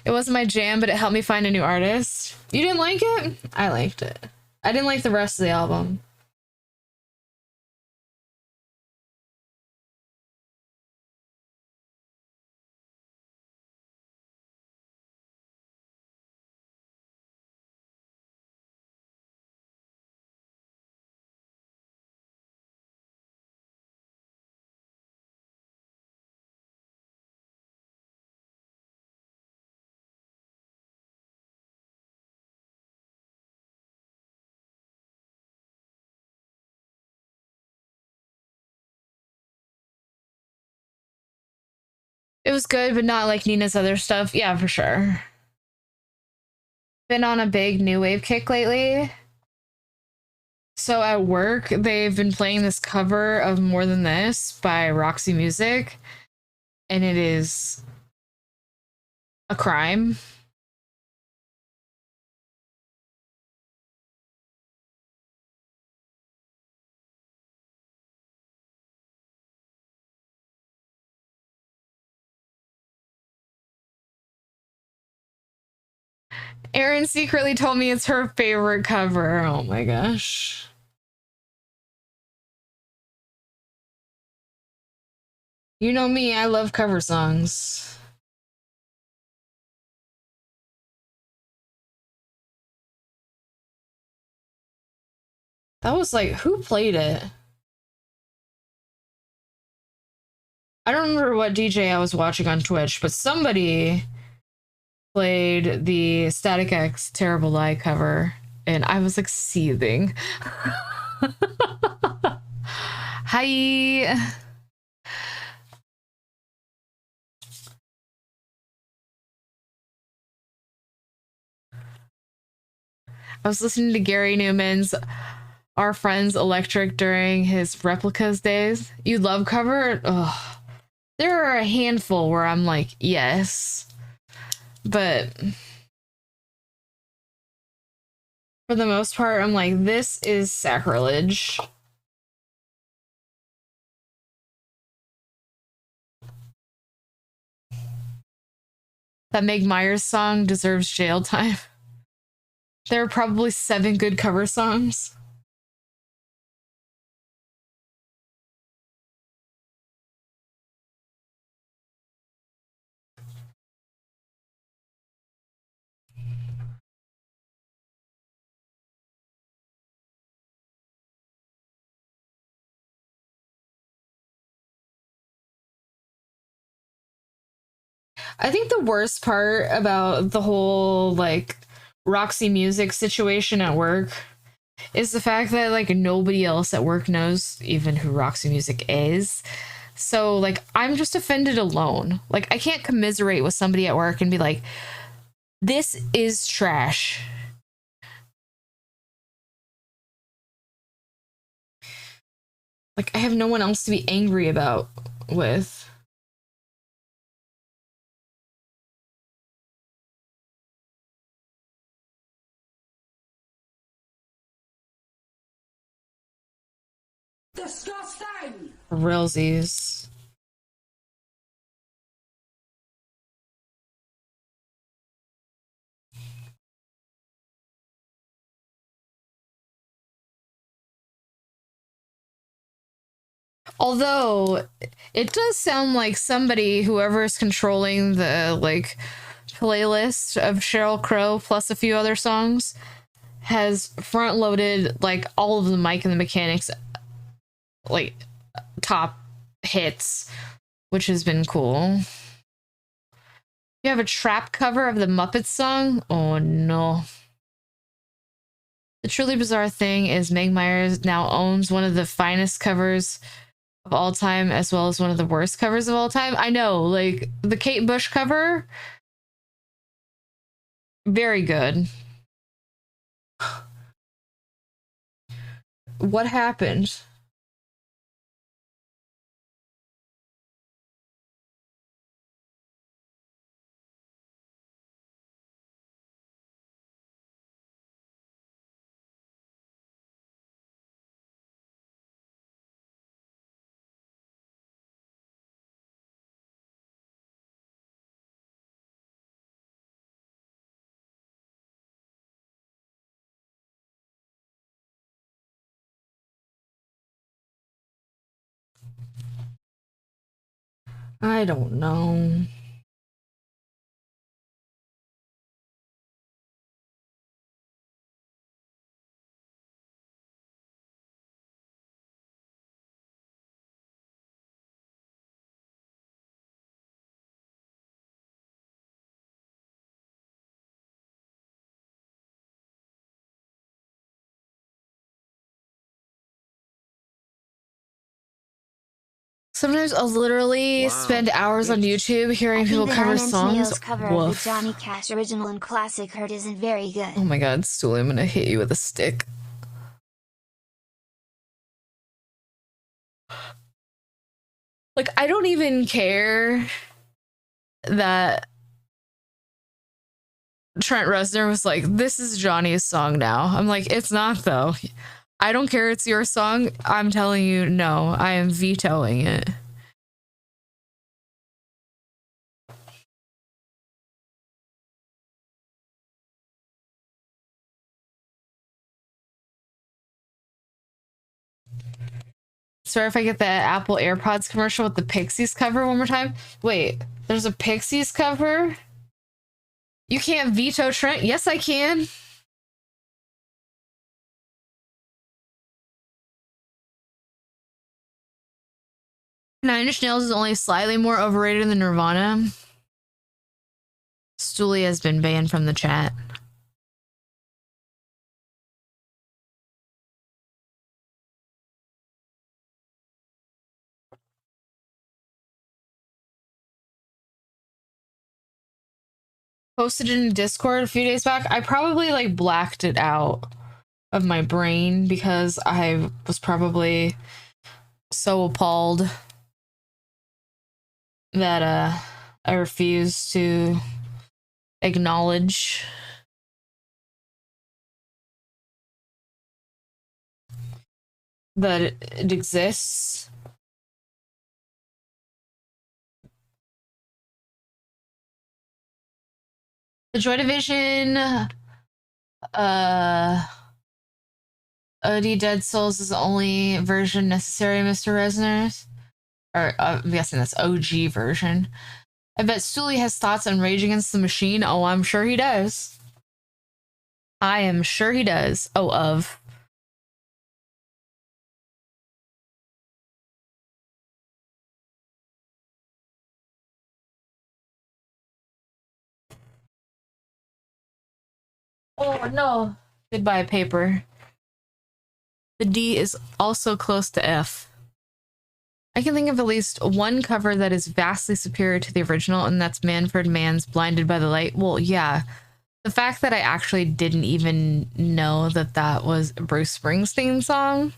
It wasn't my jam, but it helped me find a new artist. You didn't like it? I liked it. I didn't like the rest of the album. It was good, but not like Nina's other stuff. Yeah, for sure. Been on a big new wave kick lately. So at work, they've been playing this cover of More Than This by Roxy Music, and it is a crime. Erin secretly told me it's her favorite cover. Oh my gosh. You know me, I love cover songs. That was like, who played it? I don't remember what DJ I was watching on Twitch, but somebody played the Static X Terrible Lie cover, and I was like seething. Hi. I was listening to Gary Newman's Our Friends Electric during his Replicas days. You love cover? Ugh. There are a handful where I'm like, yes. But for the most part, I'm like, this is sacrilege. That Meg Myers song deserves jail time. There are probably 7 good cover songs. I think the worst part about the whole like Roxy Music situation at work is the fact that like nobody else at work knows even who Roxy Music is. So like I'm just offended alone. Like I can't commiserate with somebody at work and be like, this is trash. Like I have no one else to be angry about with. Disgusting! Realsies. Although it does sound like somebody, whoever is controlling the like playlist of Sheryl Crow plus a few other songs, has front loaded like all of the Mike and the Mechanics like top hits, which has been cool. You have a trap cover of the Muppets song? Oh no. The truly bizarre thing is Meg Myers now owns one of the finest covers of all time, as well as one of the worst covers of all time. I know, like the Kate Bush cover, very good. What happened? I don't know. Sometimes I'll literally spend hours on YouTube hearing people cover songs. Cover of the Johnny Cash original and classic Hurt isn't very good. Oh my god, Stooley, I'm gonna hit you with a stick. Like, I don't even care that Trent Reznor was like, this is Johnny's song now. I'm like, it's not though. I don't care, it's your song. I'm telling you, no, I am vetoing it. Sorry if I get the Apple AirPods commercial with the Pixies cover one more time. Wait, there's a Pixies cover? You can't veto Trent? Yes, I can. Nine Inch Nails is only slightly more overrated than Nirvana. Stooley has been banned from the chat. Posted in Discord a few days back. I probably like blacked it out of my brain because I was probably so appalled that I refused to acknowledge that it exists. The Joy Division, OD Dead Souls is the only version necessary, Mr. Resner's. Or I'm guessing that's OG version. I bet Stooley has thoughts on Rage Against the Machine. Oh, I'm sure he does. I am sure he does. Oh, of. Oh, no. Goodbye, paper. The D is also close to F. I can think of at least one cover that is vastly superior to the original, and that's Manfred Mann's Blinded by the Light. Well, yeah. The fact that I actually didn't even know that that was a Bruce Springsteen song.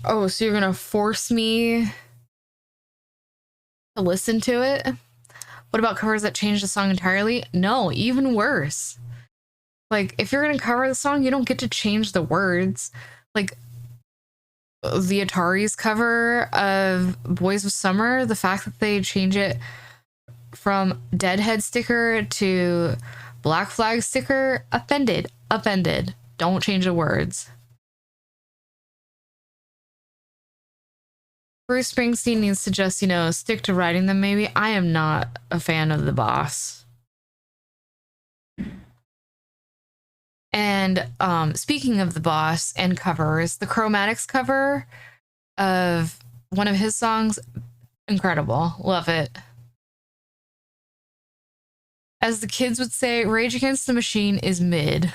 Oh, so you're gonna force me to listen to it? What about covers that change the song entirely? No, even worse. Like, if you're gonna cover the song, you don't get to change the words. Like, the Atari's cover of Boys of Summer, the fact that they change it from Deadhead sticker to Black Flag sticker, offended. Offended. Don't change the words. Bruce Springsteen needs to just, stick to writing them maybe. I am not a fan of The Boss. And speaking of The Boss and covers, the Chromatics cover of one of his songs, incredible. Love it. As the kids would say, Rage Against the Machine is mid.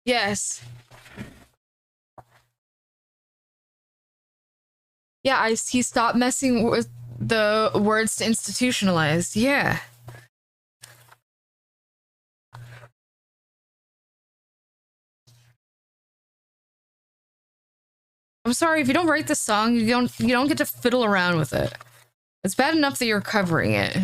Yes. Yeah, he stopped messing with the words to institutionalized. Yeah. I'm sorry, if you don't write the song, you don't get to fiddle around with it. It's bad enough that you're covering it.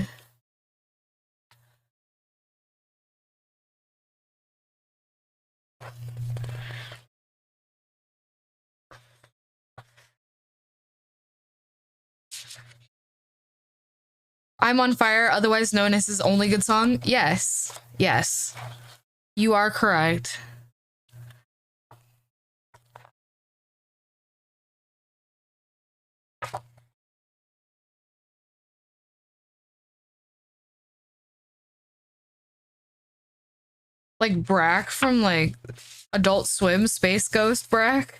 I'm on Fire, otherwise known as his only good song. Yes. Yes. You are correct. Like Brack from like Adult Swim, Space Ghost Brack.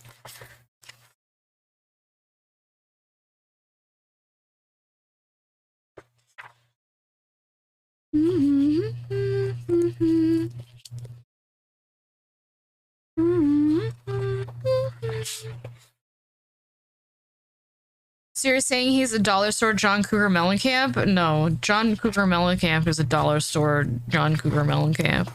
So you're saying he's a dollar store John Cougar Mellencamp? No, John Cougar Mellencamp is a dollar store John Cougar Mellencamp.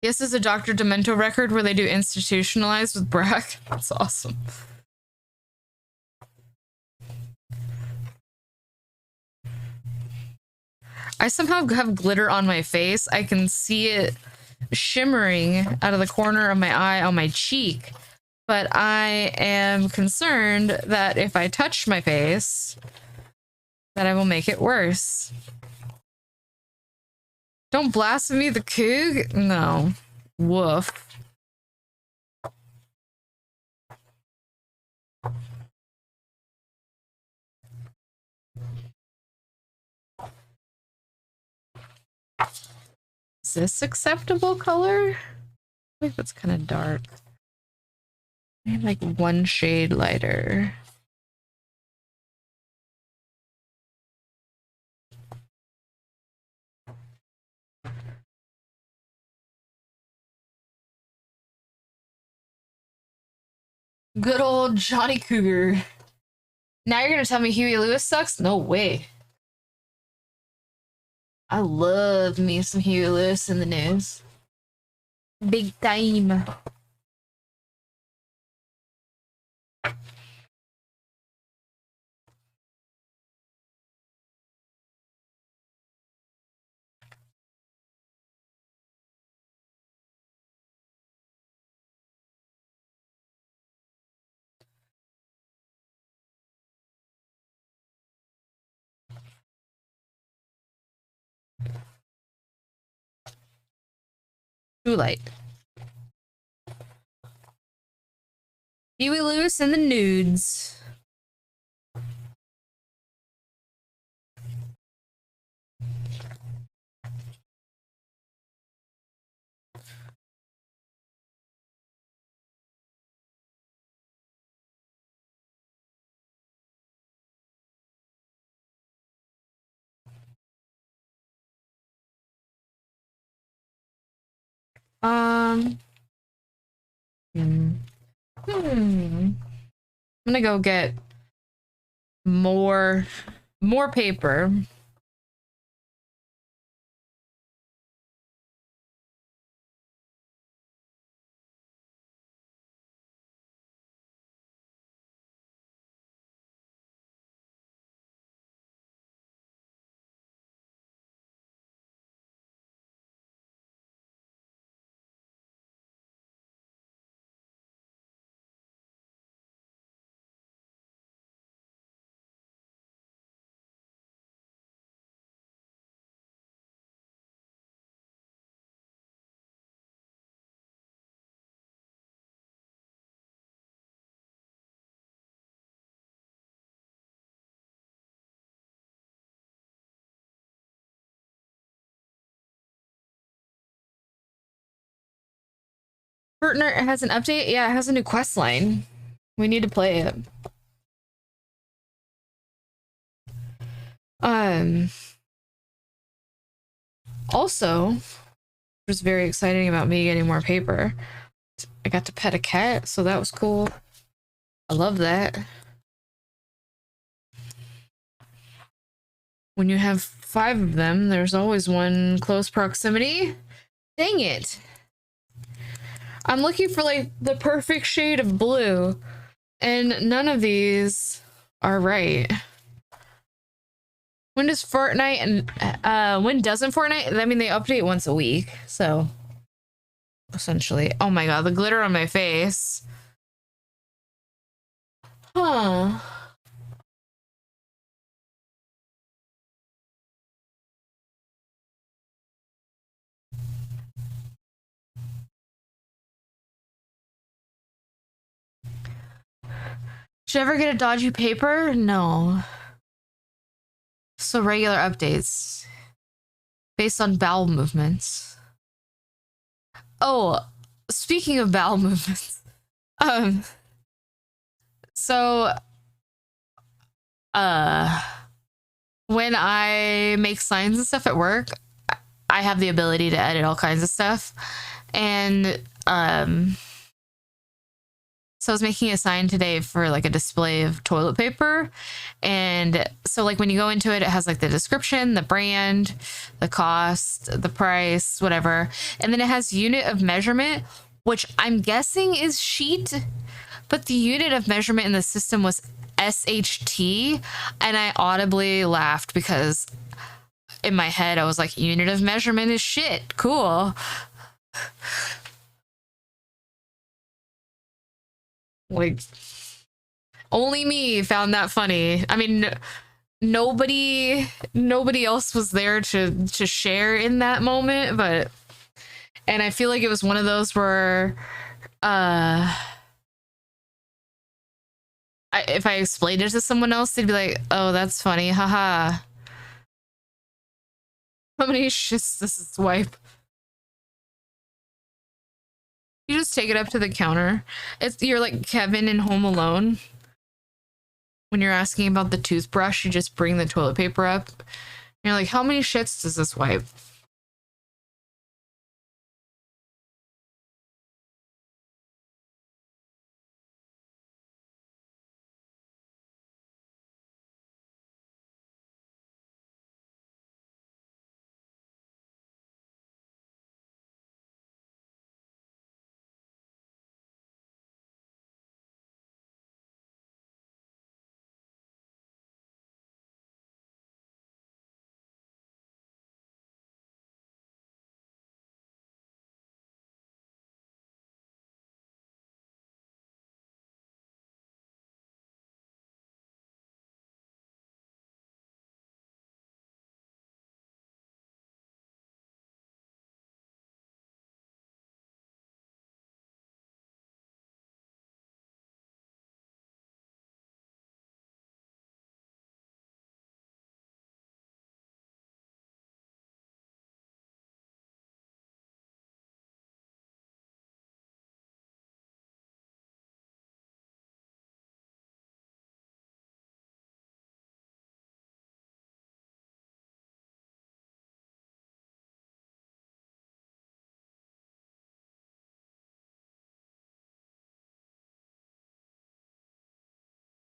This is a Dr. Demento record where they do institutionalized with Brack. That's awesome. I somehow have glitter on my face. I can see it shimmering out of the corner of my eye on my cheek. But I am concerned that if I touch my face, that I will make it worse. Don't blaspheme the Coog? No. Woof. Is this acceptable color? I think that's kind of dark. Maybe like one shade lighter. Good old Johnny Cougar. Now you're gonna tell me Huey Lewis sucks? No way. I love me some Huey Lewis in the news. Big time. Too light. Huey Lewis and the nudes. I'm gonna go get more paper. Partner has an update. Yeah, it has a new quest line. We need to play it. Also, which was very exciting about me getting more paper, I got to pet a cat, so that was cool. I love that. When you have 5 of them, there's always one close proximity. Dang it. I'm looking for like the perfect shade of blue, and none of these are right. When does Fortnite and when doesn't Fortnite? I mean, they update once a week, so essentially. Oh my god, the glitter on my face. Huh. Should I ever get a dodgy paper? No. So regular updates based on bowel movements. Oh, speaking of bowel movements, um, so, when I make signs and stuff at work, I have the ability to edit all kinds of stuff. And, so I was making a sign today for like a display of toilet paper. And so like when you go into it, it has like the description, the brand, the cost, the price, whatever. And then it has unit of measurement, which I'm guessing is sheet, but the unit of measurement in the system was SHT. And I audibly laughed because in my head, I was like, unit of measurement is shit. Cool. Like, only me found that funny. I mean, nobody else was there to share in that moment, but and I feel like it was one of those where if I explained it to someone else, they'd be like, "Oh, that's funny, haha." How many shits does this wipe? You just take it up to the counter. You're like Kevin in Home Alone. When you're asking about the toothbrush, you just bring the toilet paper up. And you're like, how many shits does this wipe?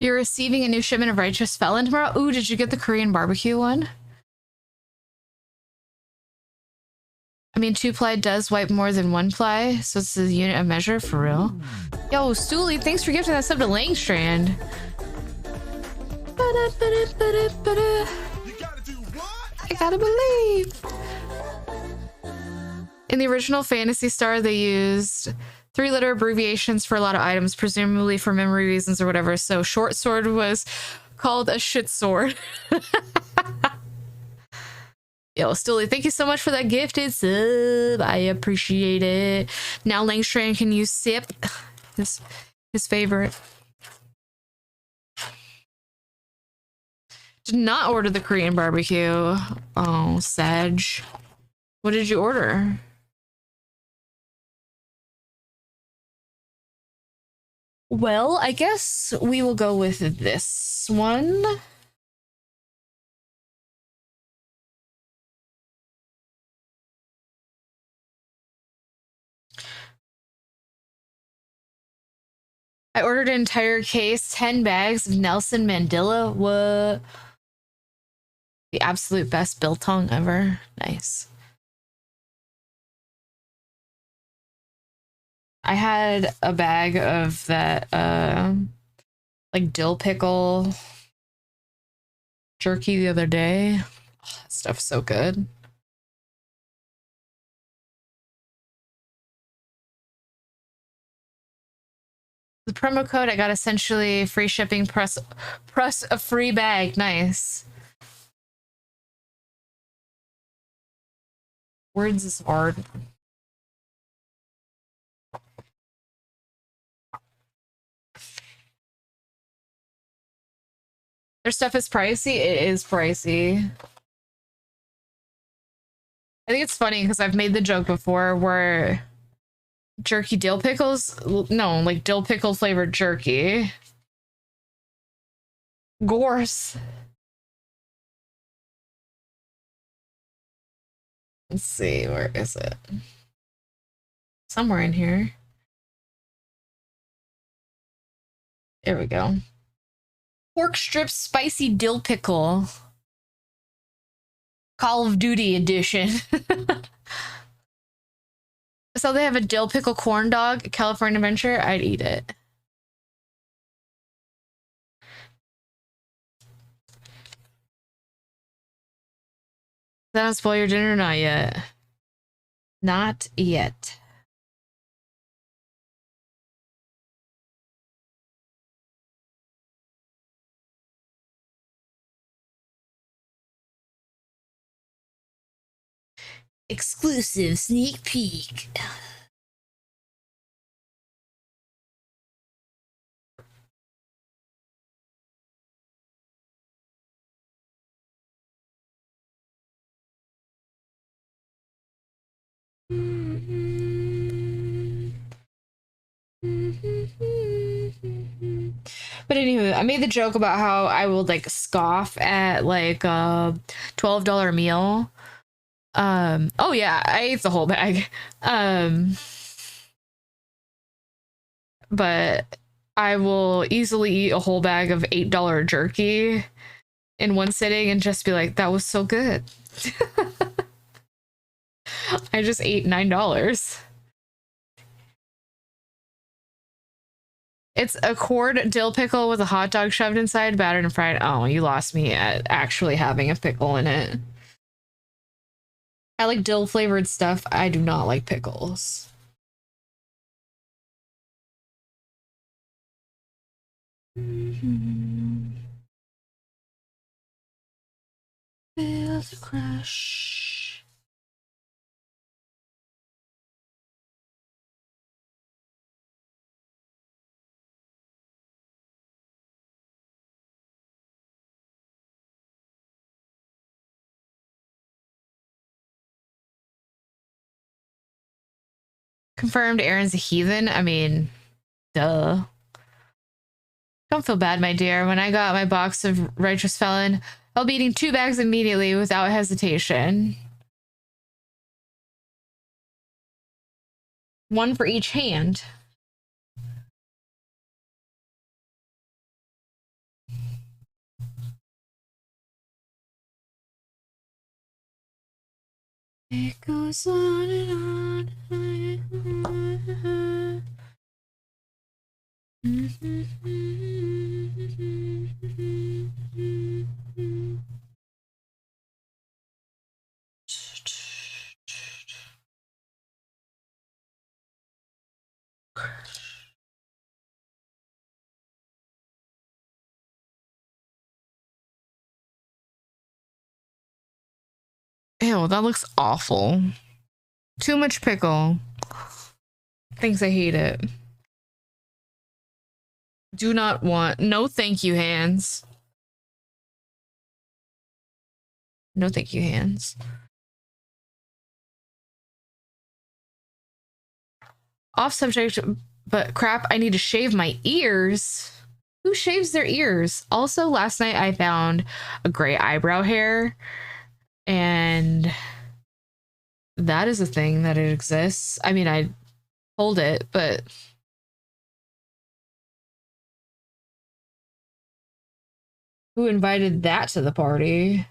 You're receiving a new shipment of Righteous Felon tomorrow? Ooh, did you get the Korean barbecue one? I mean, 2-ply does wipe more than 1-ply, so it's a unit of measure for real. Yo, Stooley, thanks for gifting that sub to Langstrand. I gotta believe. In the original Phantasy Star, they used 3-letter abbreviations for a lot of items, presumably for memory reasons or whatever. So short sword was called a shit sword. Yo, Stooley, thank you so much for that gifted sub. I appreciate it. Now Langstrand can use sip, his favorite. Did not order the Korean barbecue. Oh, Sag. What did you order? Well, I guess we will go with this one. I ordered an entire case, 10 bags of Nelson Mandela. What? The absolute best biltong ever. Nice. I had a bag of that, like dill pickle jerky the other day. Oh, that stuff's so good. The promo code, I got essentially free shipping plus a free bag. Nice. Words is hard. Their stuff is pricey. It is pricey. I think it's funny because I've made the joke before where jerky dill pickles, no, like dill pickle flavored jerky. Gorse. Let's see, where is it? Somewhere in here. There we go. Pork strip spicy dill pickle. Call of Duty edition. So they have a dill pickle corn dog, California Adventure. I'd eat it. Did that spoil your dinner? Not yet. Not yet. Exclusive sneak peek. But anyway, I made the joke about how I will like scoff at like a $12 meal. Oh yeah, I ate the whole bag. But I will easily eat a whole bag of $8 jerky in one sitting and just be like, that was so good. I just ate $9. It's a cord dill pickle with a hot dog shoved inside, battered and fried. Oh, you lost me at actually having a pickle in it. I like dill flavored stuff. I do not like pickles. Feel the crush. Confirmed Aaron's a heathen. I mean, duh. Don't feel bad, my dear. When I got my box of Righteous Felon, I'll be eating 2 bags immediately without hesitation. One for each hand. It goes on and on. Ew, that looks awful. Too much pickle. Thinks I hate it. Do not want. No thank you, hands. No thank you, hands. Off subject, but crap, I need to shave my ears. Who shaves their ears? Also, last night I found a gray eyebrow hair, and that is a thing that it exists. I mean, I told it, but who invited that to the party?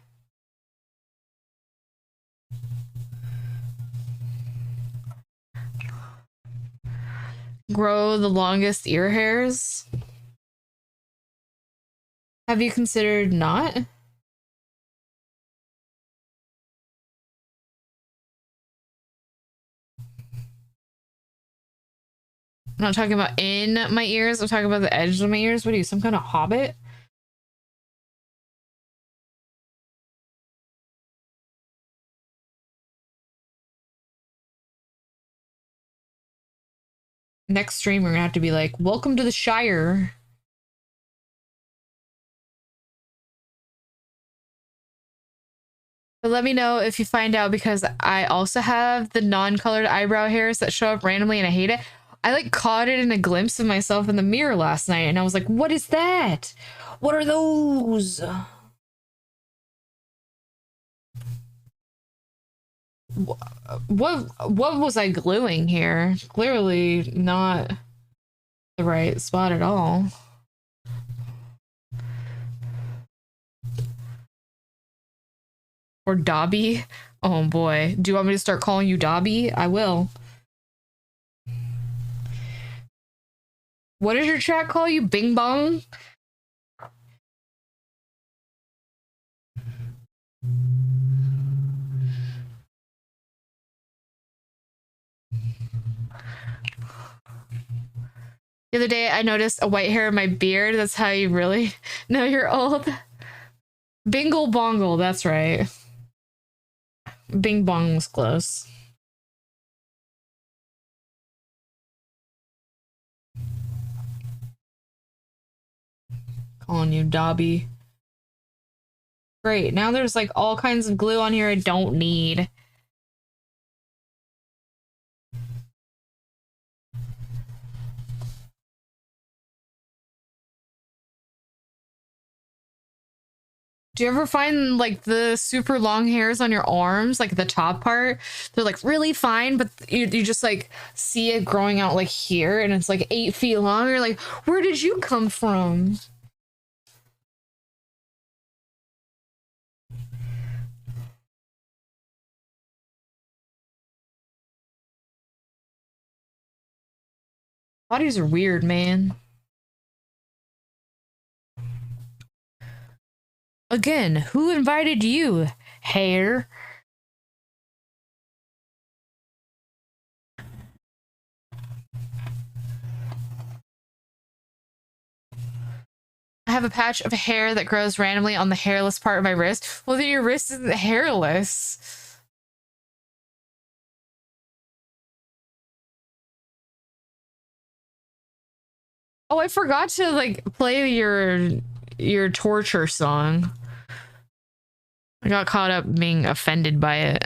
Grow the longest ear hairs? Have you considered not? I'm not talking about in my ears. I'm talking about the edges of my ears. What are you, some kind of hobbit? Next stream, we're gonna have to be like, welcome to the Shire. But let me know if you find out, because I also have the non-colored eyebrow hairs that show up randomly and I hate it. I like caught it in a glimpse of myself in the mirror last night and I was like, what is that? What are those? What was I gluing here? Clearly not the right spot at all. Or Dobby? Oh boy. Do you want me to start calling you Dobby? I will. What does your chat call you? Bing Bong? The other day, I noticed a white hair in my beard. That's how you really know you're old. Bingle Bongle, that's right. Bing Bong was close. Calling you Dobby. Great, now there's like all kinds of glue on here I don't need. Do you ever find like the super long hairs on your arms, like the top part? They're like really fine, but you just like see it growing out like here and it's like 8 feet long. You're like, where did you come from? Bodies are weird, man. Again, who invited you, hair? I have a patch of hair that grows randomly on the hairless part of my wrist. Well, then your wrist isn't hairless. Oh, I forgot to like play your torture song. I got caught up being offended by it.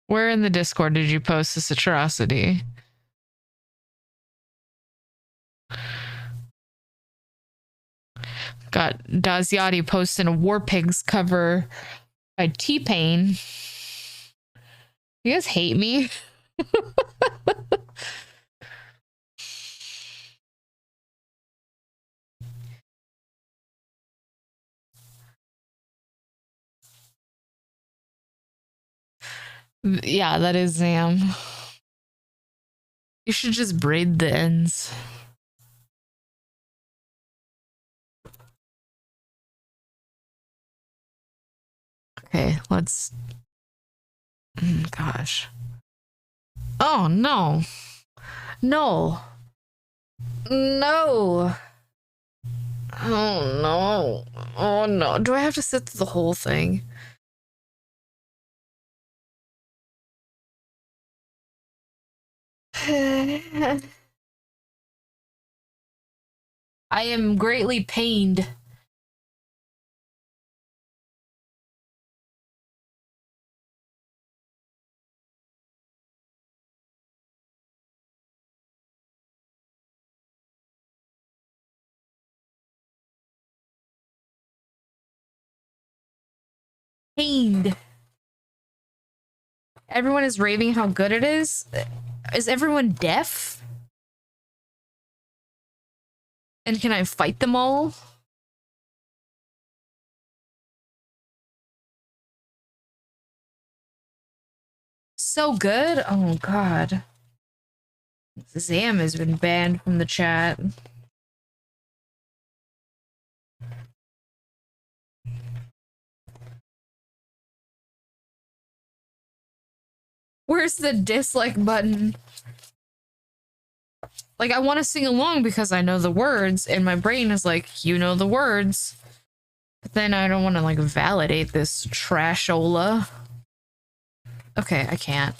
Where in the Discord did you post this atrocity? Got Daziati posting a War Pigs cover by T-Pain. You guys hate me? Yeah, that is Zam. You should just braid the ends. Okay, let's... Gosh. Oh, no. No. No. Oh, no. Oh, no. Do I have to sit through the whole thing? I am greatly pained. Pained. Everyone is raving how good it is. Is everyone deaf? And can I fight them all? So good? Oh, God. Zam has been banned from the chat. Where's the dislike button? Like, I want to sing along because I know the words, and my brain is like, you know the words. But then I don't want to, like, validate this trashola. Okay, I can't.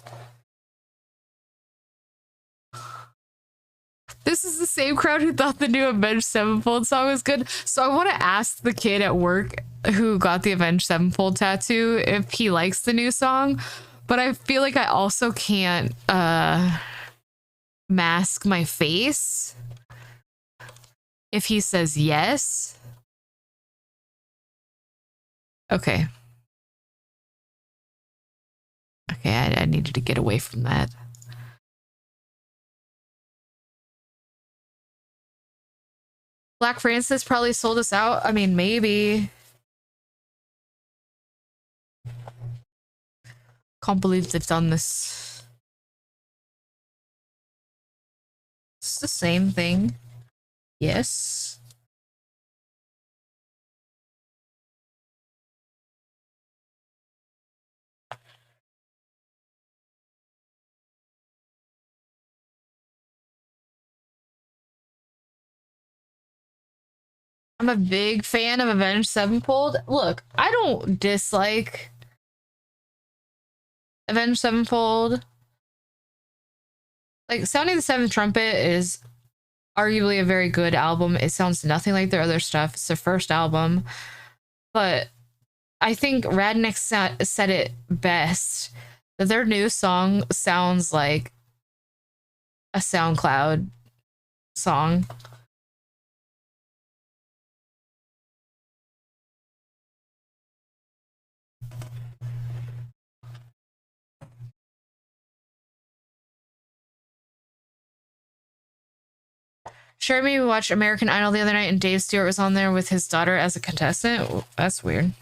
This is the same crowd who thought the new Avenged Sevenfold song was good. So I want to ask the kid at work who got the Avenged Sevenfold tattoo if he likes the new song. But I feel like I also can't mask my face if he says yes. Okay. Okay, I needed to get away from that. Black Francis probably sold us out. I mean, maybe. Can't believe they've done this. It's the same thing. Yes. I'm a big fan of Avenged Sevenfold. Look, I don't dislike Avenged Sevenfold. Like, Sounding the Seventh Trumpet is arguably a very good album. It sounds nothing like their other stuff. It's their first album. But I think Radnick said it best, that their new song sounds like a SoundCloud song. Sure, me watched American Idol the other night and Dave Stewart was on there with his daughter as a contestant. Ooh, that's weird.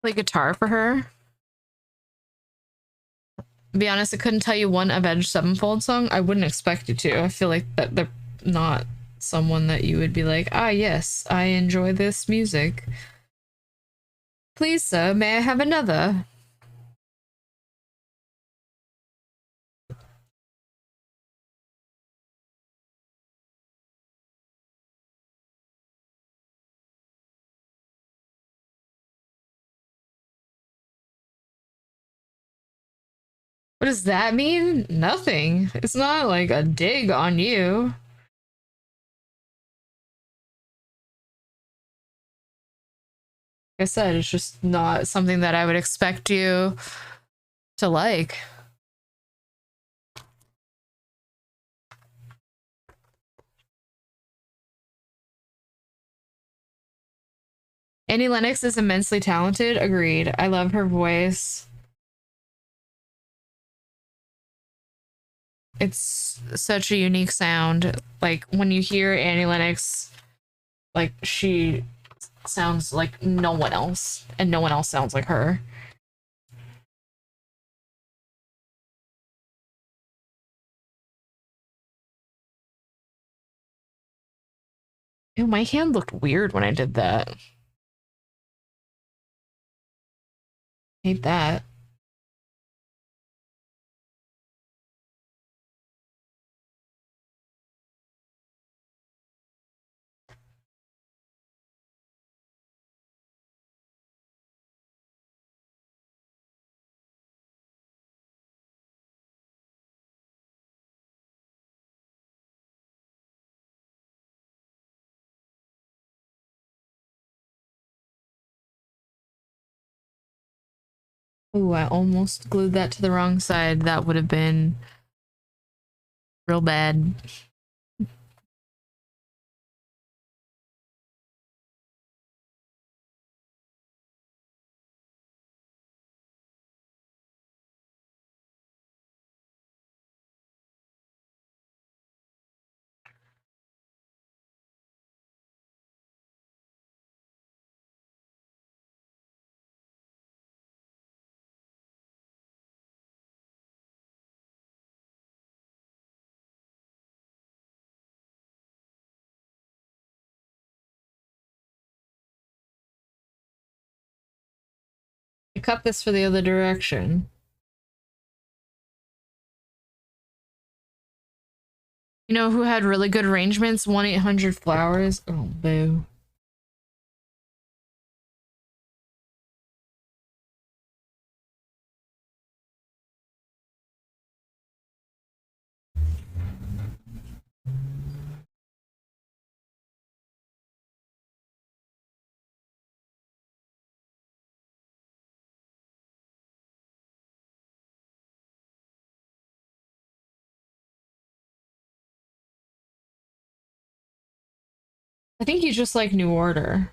Play guitar for her. To be honest, I couldn't tell you one Avenged Sevenfold song. I wouldn't expect you to. I feel like that they're not someone that you would be like, ah, yes, I enjoy this music. Please, sir, may I have another? What does that mean? Nothing. It's not like a dig on you. Like I said, it's just not something that I would expect you to like. Annie Lennox is immensely talented. Agreed. I love her voice. It's such a unique sound. Like, when you hear Annie Lennox, like, she sounds like no one else, and no one else sounds like her. Ew, my hand looked weird when I did that. Hate that. Ooh, I almost glued that to the wrong side. That would have been real bad. I cut this for the other direction. You know who had really good arrangements? 1-800-Flowers. Oh, boo. I think you just like New Order.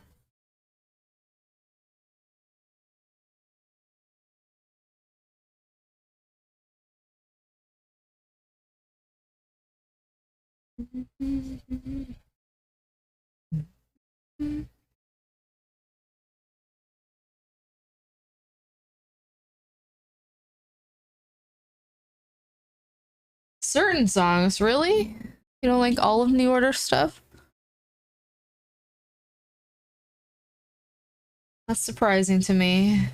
Certain songs, really? You don't like all of New Order stuff? That's surprising to me.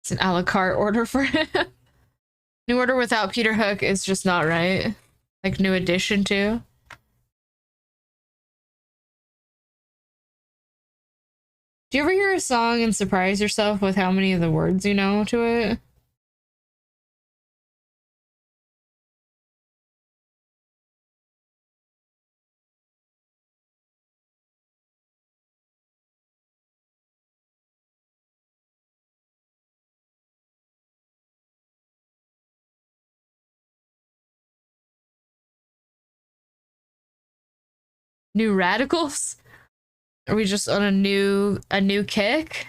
It's an a la carte order for him. New Order without Peter Hook is just not right. Like New Edition too. Do you ever hear a song and surprise yourself with how many of the words you know to it? New Radicals? Are we just on a new kick?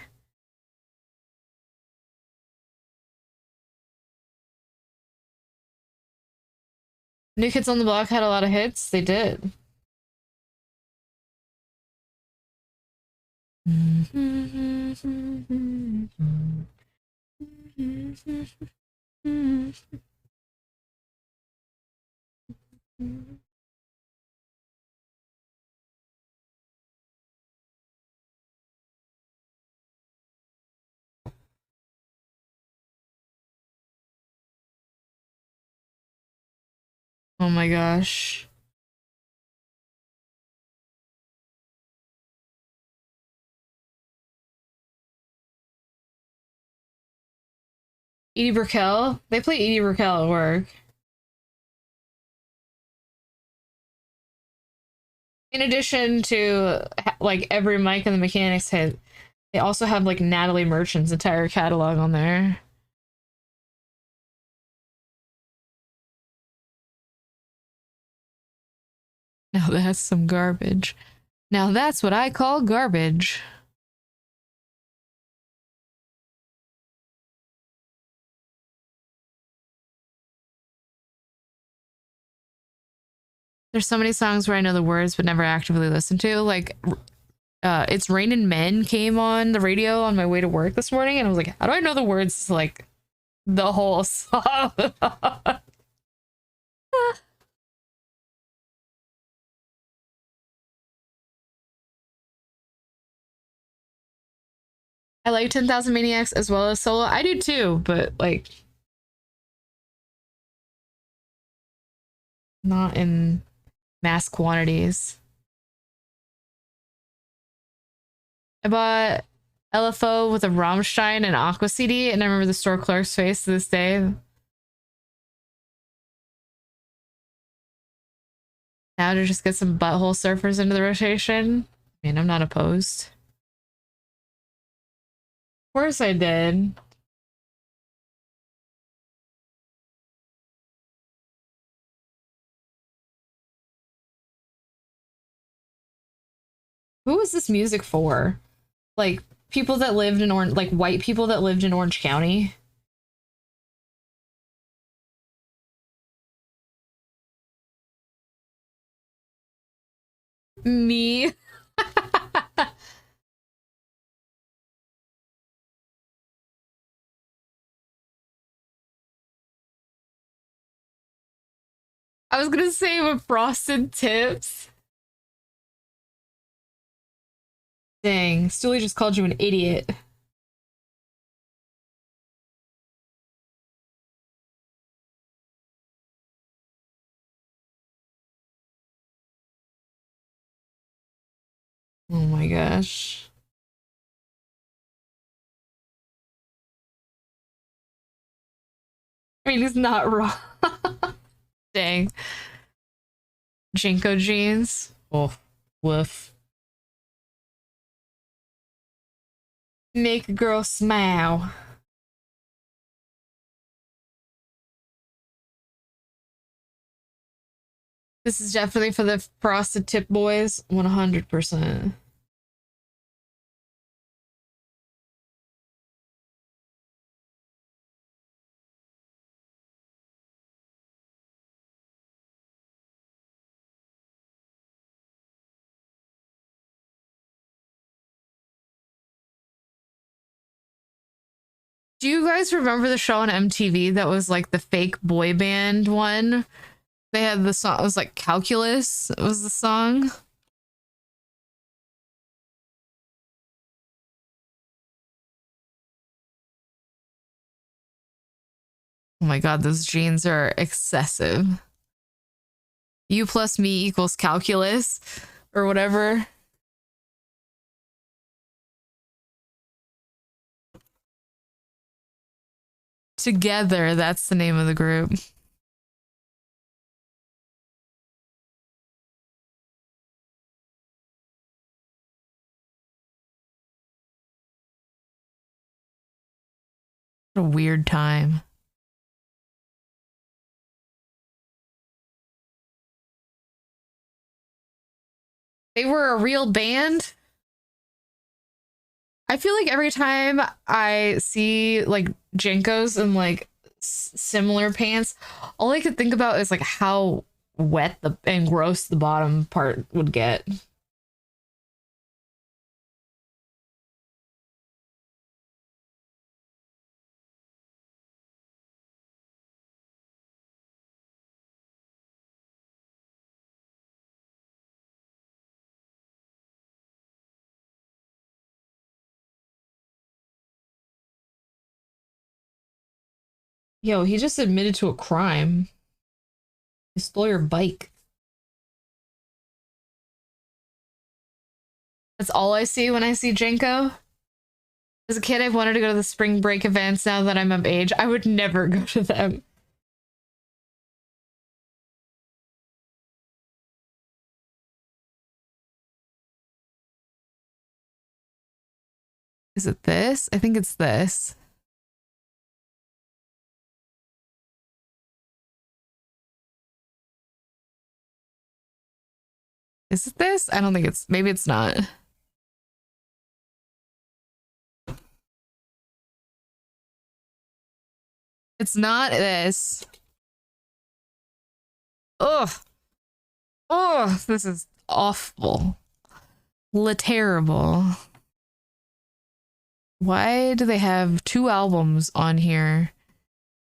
New Kids on the Block had a lot of hits. They did. Oh my gosh. Edie Brickell? They play Edie Brickell at work. In addition to like every mic in the Mechanics hit, they also have like Natalie Merchant's entire catalog on there. Now that's some garbage. Now that's what I call garbage. There's so many songs where I know the words but never actively listen to. Like, It's Raining Men came on the radio on my way to work this morning, and I was like, how do I know the words to, like, the whole song? I like 10,000 Maniacs as well as Solo. I do too, but, like, not in mass quantities. I bought LFO with a Rammstein and Aqua CD, and I remember the store clerk's face to this day. Now to just get some Butthole Surfers into the rotation. I mean, I'm not opposed. Of course I did. Who is this music for? Like people that lived in Orange, like white people that lived in Orange County. Me. I was gonna say with frosted tips. Dang, Stooley just called you an idiot. Oh my gosh. I mean, he's not wrong. Dang. Jinko jeans. Oh, woof. Make a girl smile. This is definitely for the frosted tip boys. 100%. Do you guys remember the show on MTV that was like the fake boy band one? They had the song, it was like Calculus, it was the song. Oh my god, those jeans are excessive. U plus me equals calculus or whatever. Together, that's the name of the group. What a weird time. They were a real band. I feel like every time I see like Jinkos and like similar pants, all I could think about is like how wet and gross the bottom part would get. Yo, he just admitted to a crime. He stole your bike. That's all I see when I see Jenko. As a kid, I wanted to go to the spring break events. Now that I'm of age, I would never go to them. Is it this? I think it's this. Is it this? I don't think it's, maybe it's not. It's not this. Ugh. Oh, this is awful. Terrible. Why do they have 2 albums on here,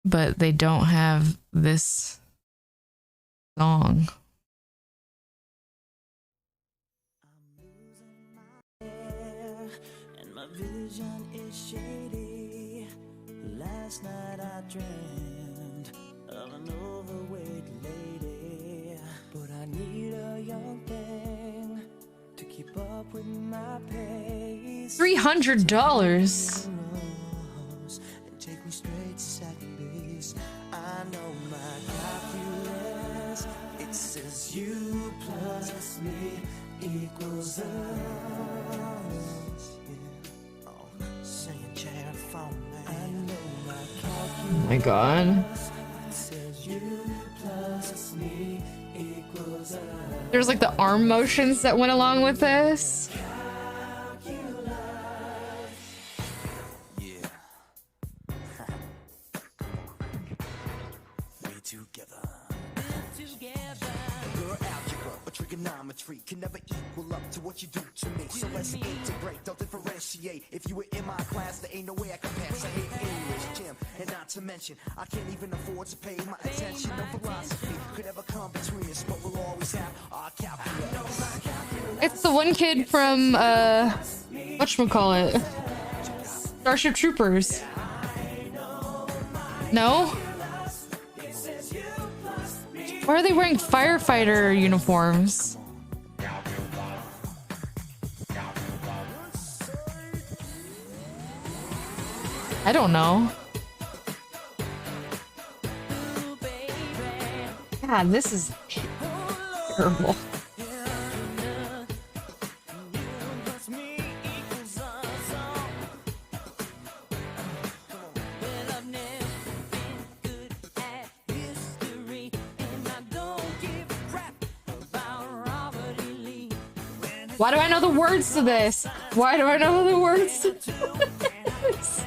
but they don't have this song? And my vision is shady. Last night I dreamed of an overweight lady, but I need a young thing to keep up with my pace. $300. And take me straight to second base. I know my calculus. It says you plus me equals us. Oh my god. There's like the arm motions that went along with this. geometry can never equal up to what you do to me. So let's integrate, don't differentiate. If you were in my class, there ain't no way I can pass. I hate English, gym, and not to mention I can't even afford to pay my attention. No philosophy could ever come between us, but we'll always have our calculus. It's the one kid from whatchamacallit? Starship Troopers. No? Why are they wearing firefighter uniforms? I don't know. God, this is terrible. Why do I know the words to this? Why do I know the words to this?